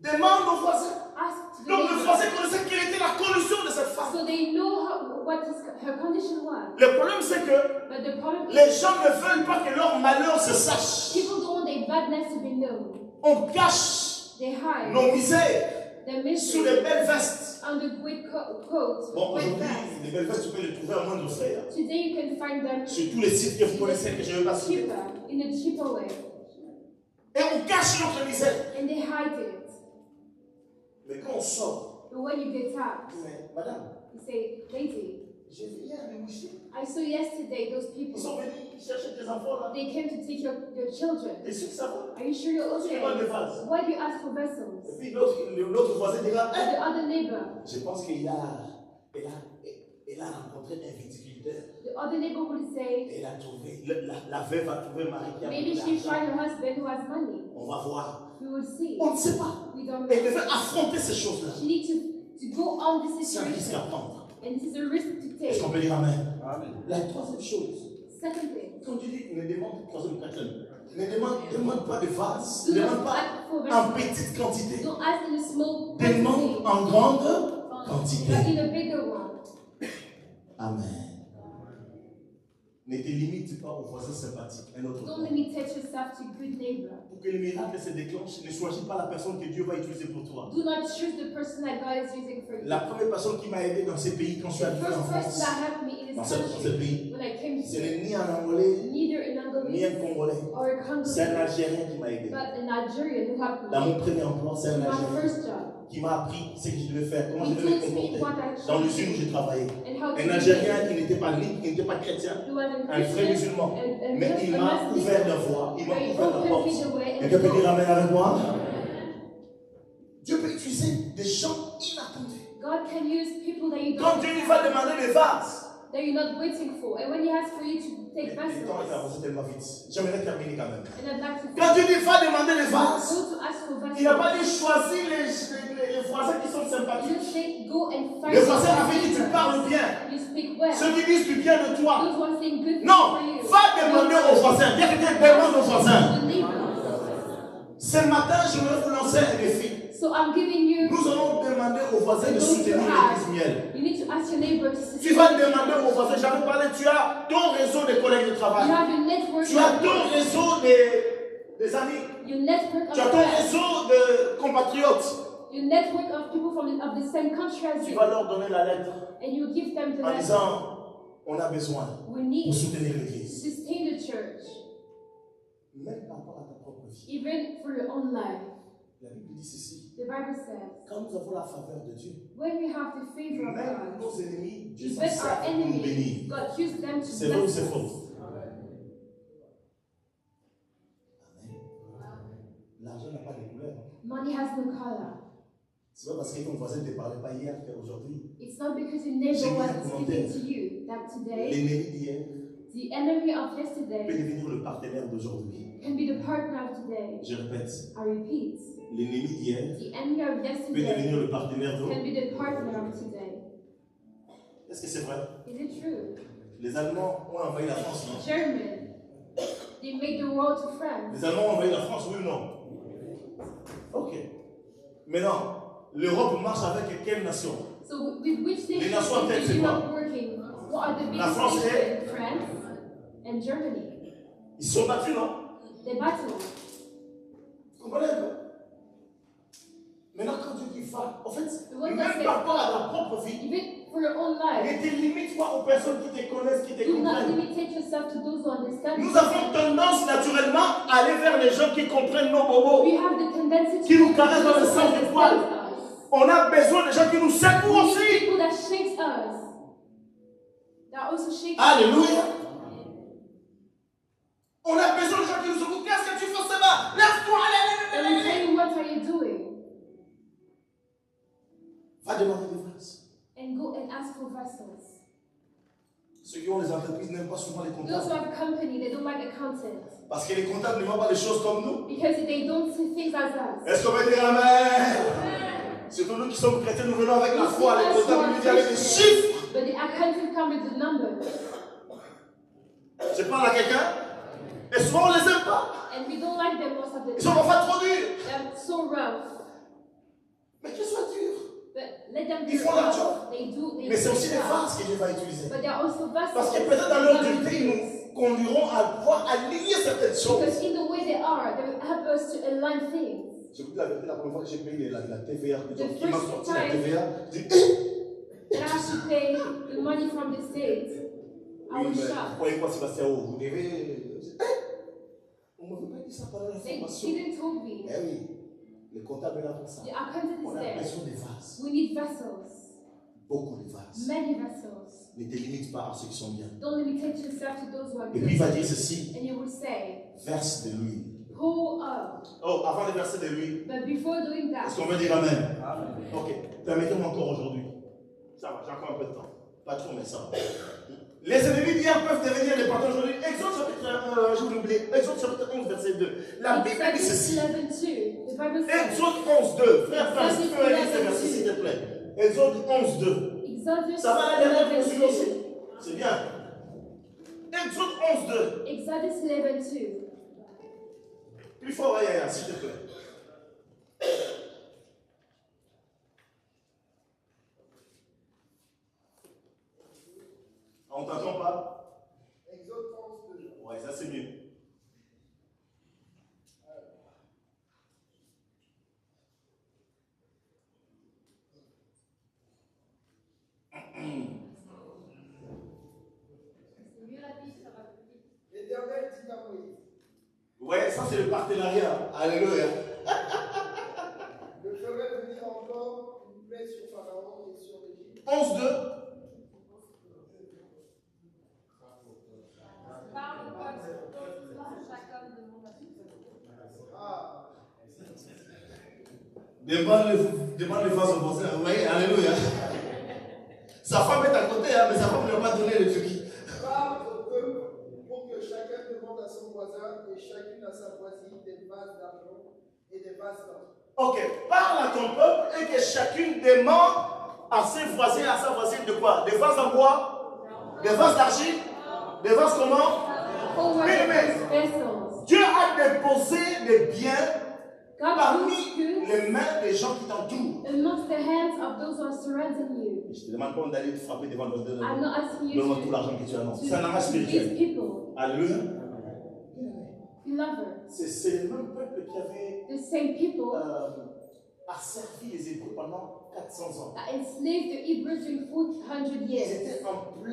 Demande aux voisins. Ask to the Donc le neighbors, voisin connaissait quelle était la condition de cette femme. so they know what her condition was. Le problème c'est que But the problem is, les gens ne veulent pas que leur malheur se sache. people don't want their badness to be known. On cache They hide nos misères their sous misery les belles vestes. under great coats. Bon, great aujourd'hui, vests. les belles vestes, tu peux les trouver à moindre frais. Hein. Today you can find them Sur tous les sites que vous connaissez, que je ne vais pas citer. cheaper, in a cheaper way. Et on cache notre misère. And they hide it. Mais quand on sort, But when you get out, mais madame, you say, lady, j'ai vu hier les mouchiers. I saw yesterday those Ils sont people, venus chercher tes enfants là. they came to take your children. T'es sûr que ça va? Are you sure you're Tu demandes des okay? vases. Why do you ask for Et vessels? puis l'autre voisin dira, The other neighbor, je pense qu'elle a rencontré un viticulteur. the other neighbor will say, Elle a trouvé, la veuve a trouvé un mari qui a maybe beaucoup she d'argent. find her husband who has money. On va voir. We will see. On ne sait pas. We don't Elle know. devait affronter ces choses-là. She needs to go on this C'est un risque à situation. prendre. And this is a risk to Est-ce take. qu'on peut dire Amen? La troisième chose, Second thing, quand tu dis ne demande troisième quatrième, ne demande pas de vase, do ne not demande pas ask for en vessels. petite quantité, Don't ask in a small demande quantity, en grande but quantité. in a bigger one. Amen. Ne te limite pas aux voisins sympathiques. Un autre Don't point. limitate yourself to good neighbor. Pour que le miracle se déclenche, ne choisis pas la personne que Dieu va utiliser pour toi. Do not choose the person that God is using for you. La première personne qui m'a aidé dans ces pays quand je suis The arrivé en first person France, that helped me in dans this ce country pays, when I came ce here, n'est ni un Angolais, neither an ni un Angolese Congolais. or a C'est un Congolese, Algérien qui m'a aidé. but a Nigerian who helped Dans me. mon premier emploi, c'est un My Algérien first job. qui m'a appris ce que je devais faire, comment He je devais me taught me comporter what I dans should l'usine où j'ai travaillé. and how to Un be Algérien qui n'était pas libre, qui n'était pas chrétien, He was a un vrai Christian, musulman. and Mais il m'a ouvert la voie, il m'a But he ouvert la opened porte. me the way and Quelqu'un peut dire door. Amen avec moi? Dieu peut utiliser des gens inattendus. God can use people that you Quand don't Dieu lui va demander des vases, that you're not waiting for, and when He asks for you to le take temps est vessels, avancé tellement vite. J'aimerais terminer quand même. and I'd like to Quand Dieu lui va demander des vases, go to ask for il n'a pas vessels. dit choisir les voisins qui sont sympathiques. Just say go and find Les voisins some avec qui tu neighbors. parles bien. You speak well. Ceux qui disent du bien de toi. Those who are saying good things Non, for you. va demander aux voisins. Bien que Dieu demande aux voisins. The neighbors. Ce matin, je vais vous lancer un défi. So I'm giving you. Nous allons demander aux voisins de soutenir l'église miel. You need to ask your neighbor to Tu support. vas demander aux voisins, j'avais parlé, tu as ton réseau de collègues de You travail. have your network. Tu as ton réseau des amis. Your network of Tu as ton friends. réseau de compatriotes. Your network of people of the same country as Tu you. vas leur donner la lettre And you give them the en letter. disant, on a besoin We pour need to soutenir l'église. sustain the church, Même par rapport à ta propre vie. even for your own life. La Bible dit ceci. The Bible says, Quand nous avons la faveur de Dieu, when we have the favor of même God, nos ennemis, Dieu s'en even sert our pour nous enemies, bénir. God used them to C'est vrai ou bless c'est us. faux? L'argent n'a pas de couleur. Money has no color. C'est pas parce que ton voisin ne te parlait pas hier qu'aujourd'hui. It's not because your neighbor wasn't speaking to you that today L'ennemi d'hier the enemy of peut yesterday devenir le partenaire d'aujourd'hui. can be the partner of today. Je répète, I repeat, l'ennemi d'hier the enemy of peut yesterday devenir le partenaire can d'aujourd'hui. be the partner of today. Est-ce que c'est vrai? Is it true? Les Allemands ont envahi la France, non? German, they made the world to France. Les Allemands ont envahi la France, oui ou non? Ok. Maintenant, l'Europe marche avec quelle nation? So with which Les nations nations en tête, is c'est quoi? Europe working? What are the La biggest France nations? est- France and Germany. Ils se sont battus, non? They battle. Vous comprenez un peu? Maintenant, quand Dieu dit va, en fait, What même does it- par rapport à ta propre vie, Even for your own life, ne te limite pas aux personnes qui te connaissent, qui te do not comprennent. limitate yourself to those who understand. Nous avons tendance naturellement à aller vers les gens qui comprennent nos bobos. We have the tendency to Qui nous caressent dans le sens du understand poil. us. On a besoin de gens qui nous secouent We need aussi. people that shakes us. That also shakes us. Alléluia. On a besoin de gens qui nous secouent. Qu'est-ce que tu fais là-bas? Lève-toi, And we allez. tell you, what are you doing? Va demander des grâces. And go and ask for vessels. Ceux qui ont les entreprises n'aiment pas souvent les Those who comptables. have company, they don't like accountants. Parce que les comptables ne voient pas les choses comme nous. Because they don't see things as us. Est-ce qu'on peut dire Amen? Surtout nous qui sommes chrétiens, nous venons avec la foi. Les comptables nous disent avec des chiffres. But the accountants come with the numbers. Je parle à quelqu'un. Et souvent on ne les aime pas. And we don't like them most of the Ils sont time. parfois trop durs. They're so rough. Mais qu'ils soient durs. But let them be Ils font leur rough. job. They do. They Mais c'est do aussi des their job. vases que Dieu va utiliser. But they're also vessels. Parce que peut-être dans leur God dureté, ils uses. nous conduiront à pouvoir aligner certaines choses. Because in the way they are, they will help us to align things. Je vous dis la vérité, la première fois que j'ai payé la TVA, The qui m'a first sorti la time- TVA, j'ai dit, And I have to pay the money from the States. I oui, was mais shocked. croyez quoi, Sébastien, vous devez. On ne m'avait pas dit ça pendant la They formation. didn't tell me. Eh oui, le comptable est là pour ça. The accountant On is a there. besoin des vases, We need vessels. beaucoup de vases. Many vessels. Ne te limite pas à ceux qui sont bien. Don't limitate yourself to those who are Et puis il good. va dire ceci, And you will say, verse de l'huile. pull up. Oh, avant de verser de l'huile, But before doing est-ce that, qu'on veut dire Amen? Ok, permettez-moi encore aujourd'hui. Ça va, j'ai encore un peu de temps. Pas trop, mais ça va. Les ennemis d'hier peuvent devenir les partenaires aujourd'hui. Exode chapitre, je vous l'oublie. Exode chapitre 11, verset 2. La Bible dit Exodus ceci. 11:2. The Bible says, Exode 11, 2. Frère Frère, si tu peux lire ce 11, verset, s'il te plaît. Exode 11, 2. Exodus Ça va aller avec vous 11:2. aussi. C'est bien. Exode 11, 2. Exodus 11:2. Plus fort, Yaya, s'il te plaît. On t'entend pas? Exode 11, 2. Ouais, ça c'est mieux. L'Éternel dit à Moïse, Ouais, ça c'est le partenariat. Alléluia. je ferai venir encore une plaie sur Pharaon et sur l'Égypte. 11, 2. Ah, Demande les vases au voisin. Vous voyez, alléluia. Sa femme est à côté, hein, mais sa femme ne lui a pas donné le truc. parle au peuple pour que chacun demande à son voisin et chacune à sa voisine des vases d'argent et des vases d'or. Ok, parle à ton peuple et que chacune demande à ses voisins et à sa voisine de quoi? Des vases en bois? Des vases d'argile? Des vases comment? Co-workers, vessels. Dieu a déposé des biens God parmi puts goods les mains des gens qui t'entourent. amongst the hands of those who are surrounding you. Je te demande pas d'aller te frapper devant le voisin. I'm not asking you Donne-moi tout to l'argent que tu as. Non, c'est un arrêt these spirituel. people. Alléluia. Beloved, C'est le même peuple qui avait the same people asservi les Hébreux pendant 400 ans. that enslaved the Hebrews during 400 Ils years. étaient en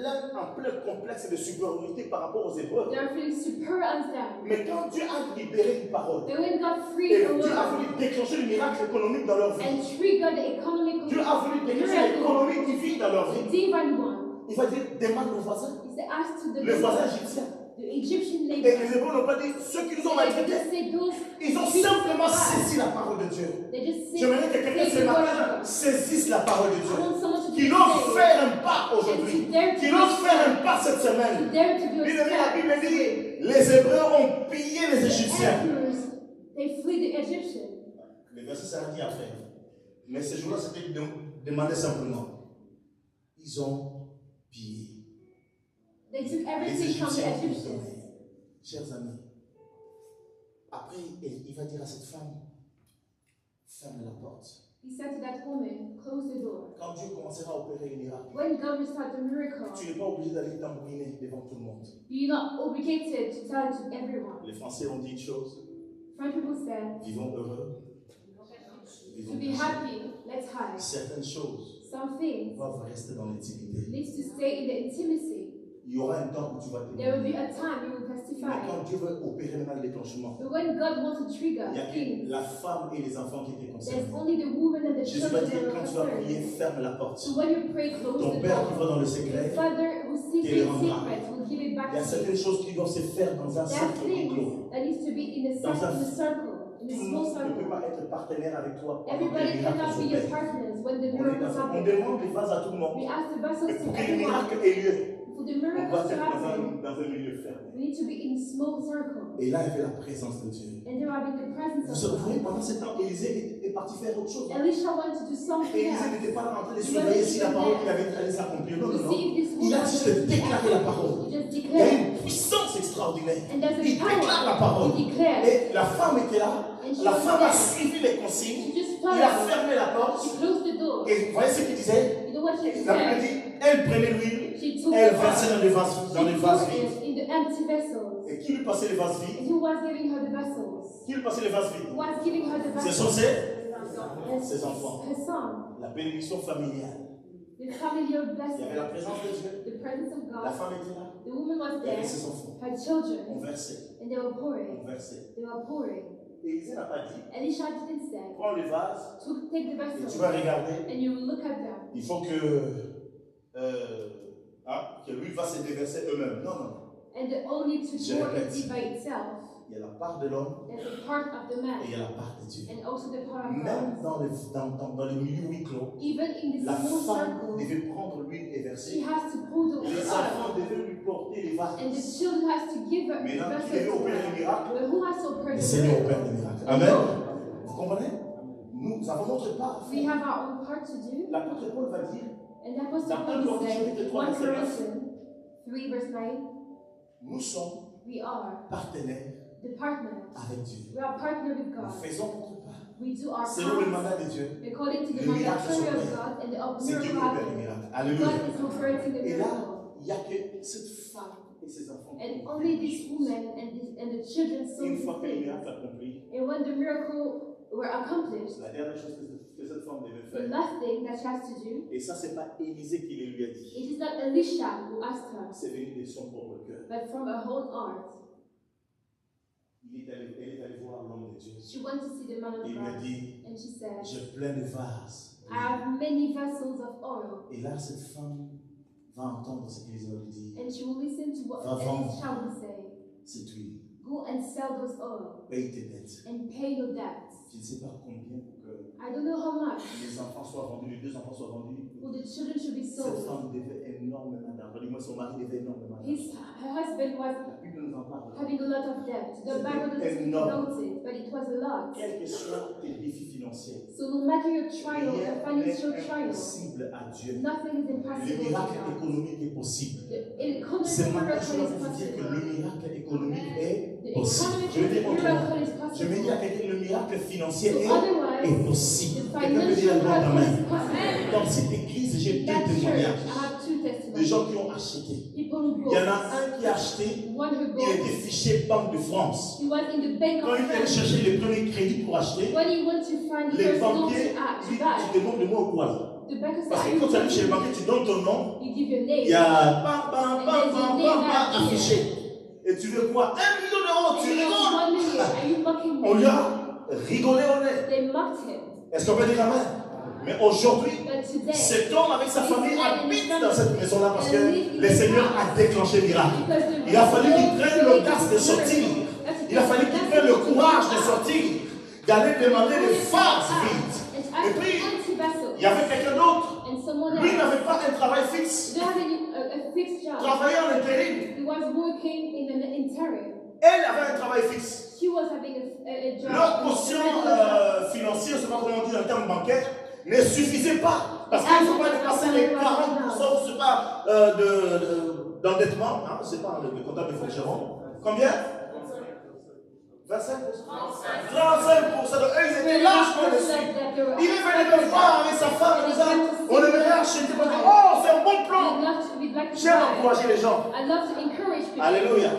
plein complexe de supériorité par rapport aux Hébreux. They are feeling superior on them. Mais quand Dieu a libéré une parole, But when God et freed the Dieu a world voulu déclencher le miracle économique dans leur vie, and triggered the economical Dieu a voulu déclencher miracle, l'économie divine dans leur vie, the divine one, il va dire demande au voisin, is the ask to the le voisin neighbor, égyptien, The Egyptian Et laborers. les Hébreux n'ont pas dit ceux qui nous ont They maltraités. just say those. Ils ont simplement saisi la parole de Dieu. They just say. J'aimerais que quelqu'un ce the word of matin God. saisisse la parole de I Dieu. want someone to Qu'il do ose today. faire un pas aujourd'hui. Qu'il ose faire un pas cette semaine. Dare to do a Bien aimé, la step. Bible dit les Hébreux ont pillé les Égyptiens. Emperors, they flee the Egyptians. Le verset s'arrête après. Mais ce jour-là, c'était demandé simplement. Ils ont pillé. They took Les everything from the Égyptiens ont Egyptians. donné. Chers amis, après, il va dire à cette femme, ferme la porte. He said to that woman, close the door. Quand Dieu commencera à opérer un miracle, When God will start the miracle, tu n'es pas obligé d'aller tambouriner devant tout le monde. you're not obligated to tell it to everyone. Les Français ont dit une chose, French people said, vivons heureux, to vivons be cachés. happy, let's hide. Certaines choses Some things doivent rester dans l'intimité. needs to stay in the intimacy. Il y aura un temps où tu vas There will be témoigner. a time you will Mais testify. quand Dieu veut opérer maintenant le déclenchement, But when God wants to trigger il y a que things, la femme et les enfants qui étaient there's concernés. only the woman and the Jésus va children dire, that quand are tu vas prier, concerned. ferme la porte. So when you pray, close Ton the Père qui door. va dans le Your secret, Father who sees Qu'il in rendra. secret will give it back il y a to you. certaines choses qui doivent se faire dans un There are cercle things clos. that needs to be in a Dans un- circle, in Tout a le small monde ne peut circle. pas être partenaire avec toi pendant que Everybody les miracles cannot be your s'opèrent. partners when the On miracles on happen. demande les vases à tout le monde. We ask the vessels Mais to pour que le everyone. miracle ait lieu, For the on doit miracles to être happen, dans un milieu fermé. we need to be in a small circle. Et là, il y avait la présence de Dieu. And there will be the presence Vous of voyez, God. pendant ce temps, Élisée est parti faire autre chose. Elisha wanted to do Et something Élisée else. n'était pas en train de surveiller si la parole qu'il avait allait s'accomplir. Non, non, To non. see if this Il a woman juste déclaré la parole. He just Il y a declared. une puissance extraordinaire. And there's a Il déclare la power. parole. He declared. Et la femme était là. And she La was femme a there. suivi les consignes. She just Il a followed. fermé la porte. She closed the door. Et vous voyez ce qu'il disait? You know what she La Bible said? dit, elle prenait l'huile, She took elle the versait dans oil. les vases, dans les She vases put vides. it in the empty vessels. Et qui lui passait les vases And vides? who was giving her the vessels? Qui lui passait les vases Who vides? was giving her the Ce sont vessels? ses enfants. Her son. La bénédiction familiale. The familiar Il y avait blessing. la présence de Dieu. The presence of La God. femme était là. The woman was Il y avait there. ses enfants. Her On children. versait. And they were pouring. On versait. They were pouring. Et Élisée n'a pas dit, Elisha did instead. prends les vases Take the et tu vessels. vas regarder. And you will look at them. Il faut que l'huile va se déverser eux-mêmes. Non, non. And the oil needs to Je pour répète. it by itself. Il y a la part de l'homme There's a part of the et man. il y a la part de Dieu. And also the part of Même God. dans les milieux huis clos, Even in the la small femme circle, devait prendre l'huile et she verser. has to pour the Les oil. enfants devaient lui porter les vases. And the children has to give her the Maintenant, qui devait vessels to opérer le her. miracle? Well, who has to operate Le the Seigneur miracle? opère des miracles. Amen. Vous comprenez? Nous avons notre part à We faire. have our own part to do. L'apôtre Paul va dire, And the Apostle Dans Paul 1 Corinthiens said, chapitre 3, 1 verset 9. Corinthians 3 verse 9, nous sommes we are partenaires the partners. avec Dieu. We are partner with Nous God. faisons notre part. We do our Selon le part mandat de Dieu, according to the Le miracle mandatory of s'opère. God and the c'est Dieu qui miracle opère le happens. miracle. God Alléluia. is operating the Et là, miracle. il n'y a que cette femme et ses enfants. qui And ont only fait this des choses. woman and the children saw Une these fois que le things. miracle accompli, And when the miracle were accomplished, la dernière chose que cette femme devait the faire, last thing that she has to do, et ça, c'est pas Élisée qui le lui a dit, it is not Elisha who asked her, c'est venu de son propre cœur. but from her own heart. Elle est allée voir l'homme de Dieu. She went to see the man of Il lui a God, dit, and she said, j'ai plein de vases. I have many vessels of oil. Et là, cette femme va entendre ce qu'Élisée va lui dire. And she will listen to what Va vendre. Elisha will say. Cette huile, Go and sell those oil paye tes dettes. and pay your debts. Je ne sais pas combien pour que I don't know how much, les enfants soient vendus, les deux enfants soient vendus. for the children should be Cette sold. femme devait énormément d'argent. Dis-moi, son mari devait énormément d'argent. Her husband was La Bible nous en parle. having a lot of debt. The Bible doesn't speak about it, but it was a lot. Quels que soient tes défis financiers, So no matter your trial, rien your financial n'est trial, impossible à Dieu. nothing is Le impossible with miracle God. économique est possible. The economic C'est maintenant que je miracle vais is vous dire que le possible. miracle économique est The possible. economic Je vais dire autrement. miracle is Je vais dire à possible. quelqu'un que le miracle financier So est otherwise, possible. the Quelqu'un peut dire financial un grand miracle amen. is possible. Dans cette église, j'ai deux That church, témoignages. I have two Des testimonies. gens qui ont acheté. People who Il y en a bought. un qui a acheté, One who il bought. était fiché Banque de France. He was in the bank Quand of il est allé France. chercher les premiers crédits pour acheter, When he went to find the les first loan banquiers to disent, buy, tu demandes de moi ou quoi là? the banker said, Parce "Are que quand tu arrives chez le you banquier, tu donnes ton nom, You give your il name. y a bam, affiché. Et tu veux quoi? 1 million d'euros, And tu he goes, rigoles. 1 million. Are you mocking On me?" lui a rigolé au nez. They mocked him. Est-ce qu'on peut dire amen? Mais aujourd'hui, But today, cet homme avec sa famille habite dans cette maison-là parce que le Seigneur a déclenché le miracle. because Il a fallu qu'il prenne l'audace de sortir. Il a fallu qu'il prenne le courage de sortir, d'aller demander des phases vides. Et puis, il y avait quelqu'un d'autre. and someone Lui else. n'avait pas un travail fixe. They don't have a fixed job. Travaillait en intérim. He was working in an interim. Elle avait un travail fixe. She was having a job. Leur quotient financier, je ne sais pas comment on dit en termes bancaires, ne suffisait pas. Parce qu'il ne faut pas dépasser les 40%, je ne sais pas, d'endettement. Hein, je ne sais pas, le comptable est forgeron. Combien 25%. 35%. Donc eux, ils étaient largement dessus. Il est venu me voir avec sa femme, comme ça. On aimerait acheter. Oh, c'est un bon plan. J'aime encourager les gens. I love to encourage people. Alléluia.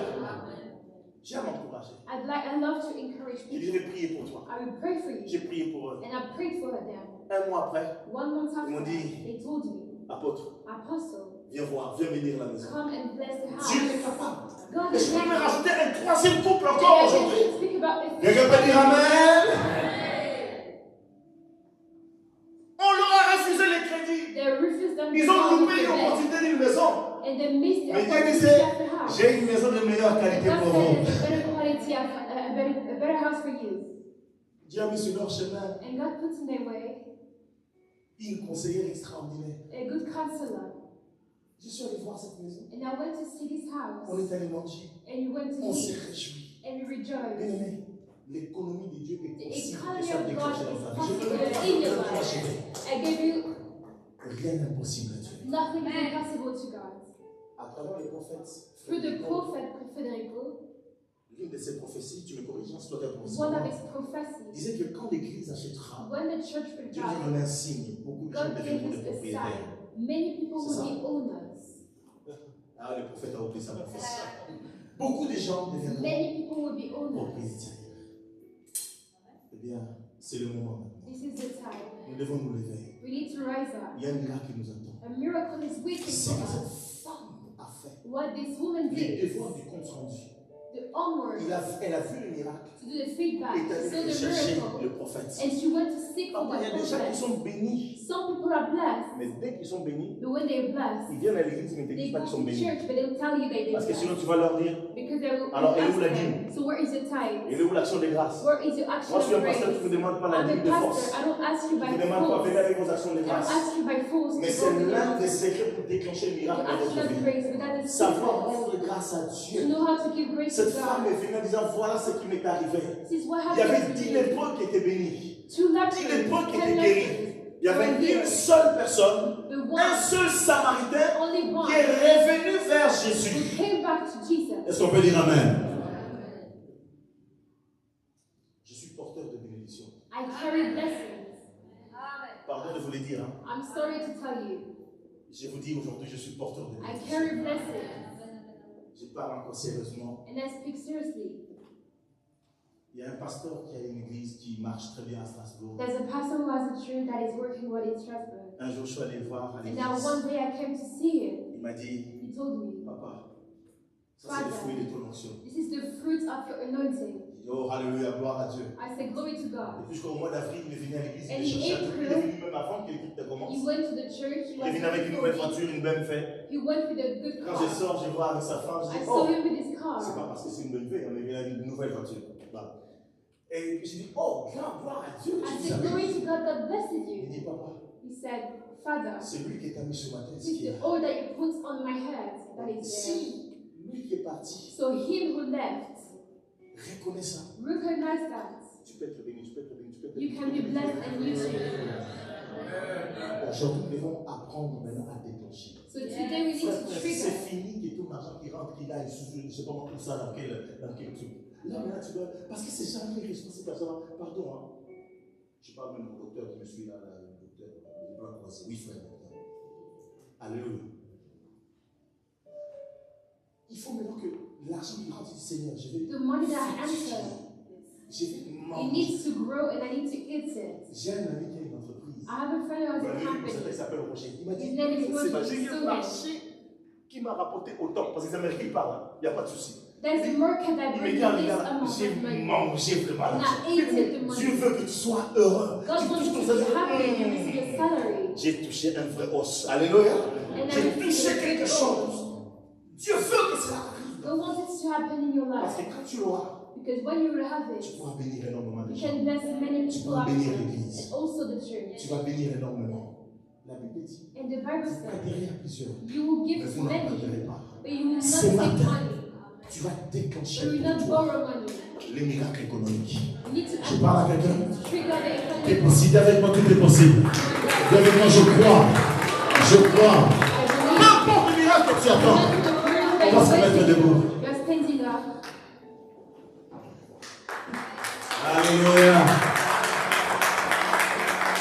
J'aime encourager. I love to encourage J'ai dit, people. je vais prier pour toi. I will pray for you. J'ai prié pour eux. And I prayed for them. Un mois après, 1 month Ils m'ont after, dit, they told me, apôtre, Apostle, viens voir, viens bénir la maison. come and bless the house. Dieu est capable. God Et is je peux me able. rajouter un troisième couple encore aujourd'hui. Speak about it. Quelqu'un peut dire Amen. On leur a refusé les crédits. They refused them Ils to ont come loupé to bed. l'opportunité d'une maison. And they missed the Mais Dieu opportunity disait, of the house. j'ai une maison de meilleure qualité God pour said vous. there's a better quality, a better house for you. Dieu a mis sur leur chemin And God put in their way une conseillère extraordinaire. a good counselor. Je suis allé voir cette maison. And I went to see this house. On est allé manger. And we went to On s'est eat. réjouis. And we Bien rejoiced. aimé, l'économie de Dieu est The possible. economy Et ça of God déclenche is dans ta vie. Je possible te le in your dis, life. I gave you rien n'est impossible à Dieu. nothing is impossible to God. À travers les prophètes, Through the prophet Federico, l'une de ses prophéties, tu me corriges, hein, c'est toi qui as prophète. one of his prophecies, disait que quand l'Église achètera, when the church will Dieu die, nous donne un signe. Beaucoup de gens God gave deviendront des us a propriétaires. sign. Many people will be owners. Ah, le prophète a oublié sa prophétie. Beaucoup de gens deviendront Many people will be owners. propriétaires. Eh bien, c'est le moment maintenant. This is the time. Nous devons nous lever. We need to rise up. Il y a un miracle qui nous attend. A miracle is waiting C'est for que us. cette femme a fait What this woman les did, devoirs du compte rendu. the onward, Elle a vu le miracle to do the feedback, et est saw allée the chercher miracle, le prophète. and she went to seek for Papa, il y a the des gens qui prophet. sont bénis, Some people are blessed, mais dès qu'ils sont bénis, but when they're blessed, ils viennent à l'église, mais ils ne te they disent pas go qu'ils sont to bénis. church, but they'll tell you that they're Parce que sinon, blessed. tu vas leur dire, Because they will alors, elle est où la ask dîme? them, so where is your tithe? elle est où l'action des grâces? Where is your action Moi, je suis of un pasteur qui ne grace? vous demande pas la I'm dîme a de pastor. force. I don't ask you Je by ne vous demande pas de force. venir avec vos actions de I don't grâce. ask you by force Mais to c'est go to l'un your des secrets pour déclencher le miracle dans action votre of vie. grace, but that is Savoir secret. rendre grâce à To Dieu. know how to give grace to Cette femme God. est venue en disant, voilà ce qui m'est arrivé. This is what Il y avait happened to 10 me. lépreux qui étaient bénis. 2 10 lepers, lépreux qui 10 étaient guéris. lepers. Il y avait une seule personne, The un one, seul samaritain only one, qui est revenu vers who Jésus. came back to Jesus. Est-ce qu'on peut dire Amen? Je suis porteur de bénédiction. I carry blessings. Pardon de vous le dire. Hein. I'm sorry to tell you. Je vous dis aujourd'hui, je suis porteur de I bénédiction. carry blessings. Je parle encore sérieusement. And I speak seriously. Il y a un pasteur qui a une église qui marche très bien à Strasbourg. There's a pastor who has a church that is working well in Strasbourg. Un jour, je suis allé voir à And now l'église. one day I came to see him. Il m'a dit, He told me, papa, ça c'est le fruit de ton onction. this is the fruit of your anointing. J'ai dit, oh, alléluia, gloire à Dieu. I said, glory to Et God. puis jusqu'au mois d'avril, il est venu à l'église, il And est cherché un in truc. Il est venu même avant que l'équipe commence. He went to the church. He Il est venu avec une nouvelle voiture, une bonne fête. He went with a good Quand je car. sors, je vois avec sa femme, je I dis, saw oh, him with his c'est car. pas parce que c'est une bonne fête, mais il a une nouvelle voiture. Voilà. Et j'ai dit, oh, gloire à Dieu. I Je dis, said, glory to God, God blesses il you. dit, papa, He said, Father, c'est lui qui t'a mis sur ma tête. it's the oil that you put on my head that is there. Si lui qui est parti, So him who left, reconnais ça. recognize that. Tu peux être béni, tu peux être béni, tu peux être You can be blessed and used. Aujourd'hui, nous devons apprendre maintenant à déclencher. So today we need to C'est trigger. fini que ton argent qui rentre, qu'il aille sous, je ne sais pas tout ça dans quel truc. Là, maintenant, tu dois. Parce que c'est jamais responsable. Pardon, hein. Je parle même au docteur qui me suit là, le docteur. Je dois commencer. Oui, frère, docteur. Alléluia. Il faut maintenant que l'argent qui rentre du Seigneur, je vais. The money that I enter, Je vais it manger. needs to grow and I need to eat it. J'ai un ami qui a une entreprise. I have a friend who has a Il company. s'appelle Roger. Il m'a dit, His name is c'est pas Roger. j'ai eu un marché qui m'a rapporté autant. Parce que les Américains parlent, il n'y a pas de souci. There's a market that Il me brings dit, this regarde, amount j'ai of money. mangé vraiment And l'argent. I ate the Dieu money. veut que tu sois heureux. God Tu wants touches you ton to be salaire. happy and receive your salary. J'ai touché un vrai os. Alléluia. And J'ai I touché received quelque it. chose. Dieu veut que cela arrive. God wants it to happen in your Parce life. que quand tu l'auras, Because when you will have tu it, pourras bénir énormément de you gens. can bless many Tu people pourras bénir after. l'église. And also the church. Tu vas bénir énormément. La Bible dit, And the Bible vous says, prêterez à plusieurs, you will mais give vous to n'en many, prêterez pas. but you will not Ce take matin, money. tu vas déclencher You will not pour toi borrow money. les miracles économiques. You need to Je parle à quelqu'un. trigger the Tout est economy. possible. Dis avec moi, tout est possible. Dis avec moi, je crois. Je crois. Peu importe le miracle que tu attends, on va se mettre debout. You're standing up. Alléluia.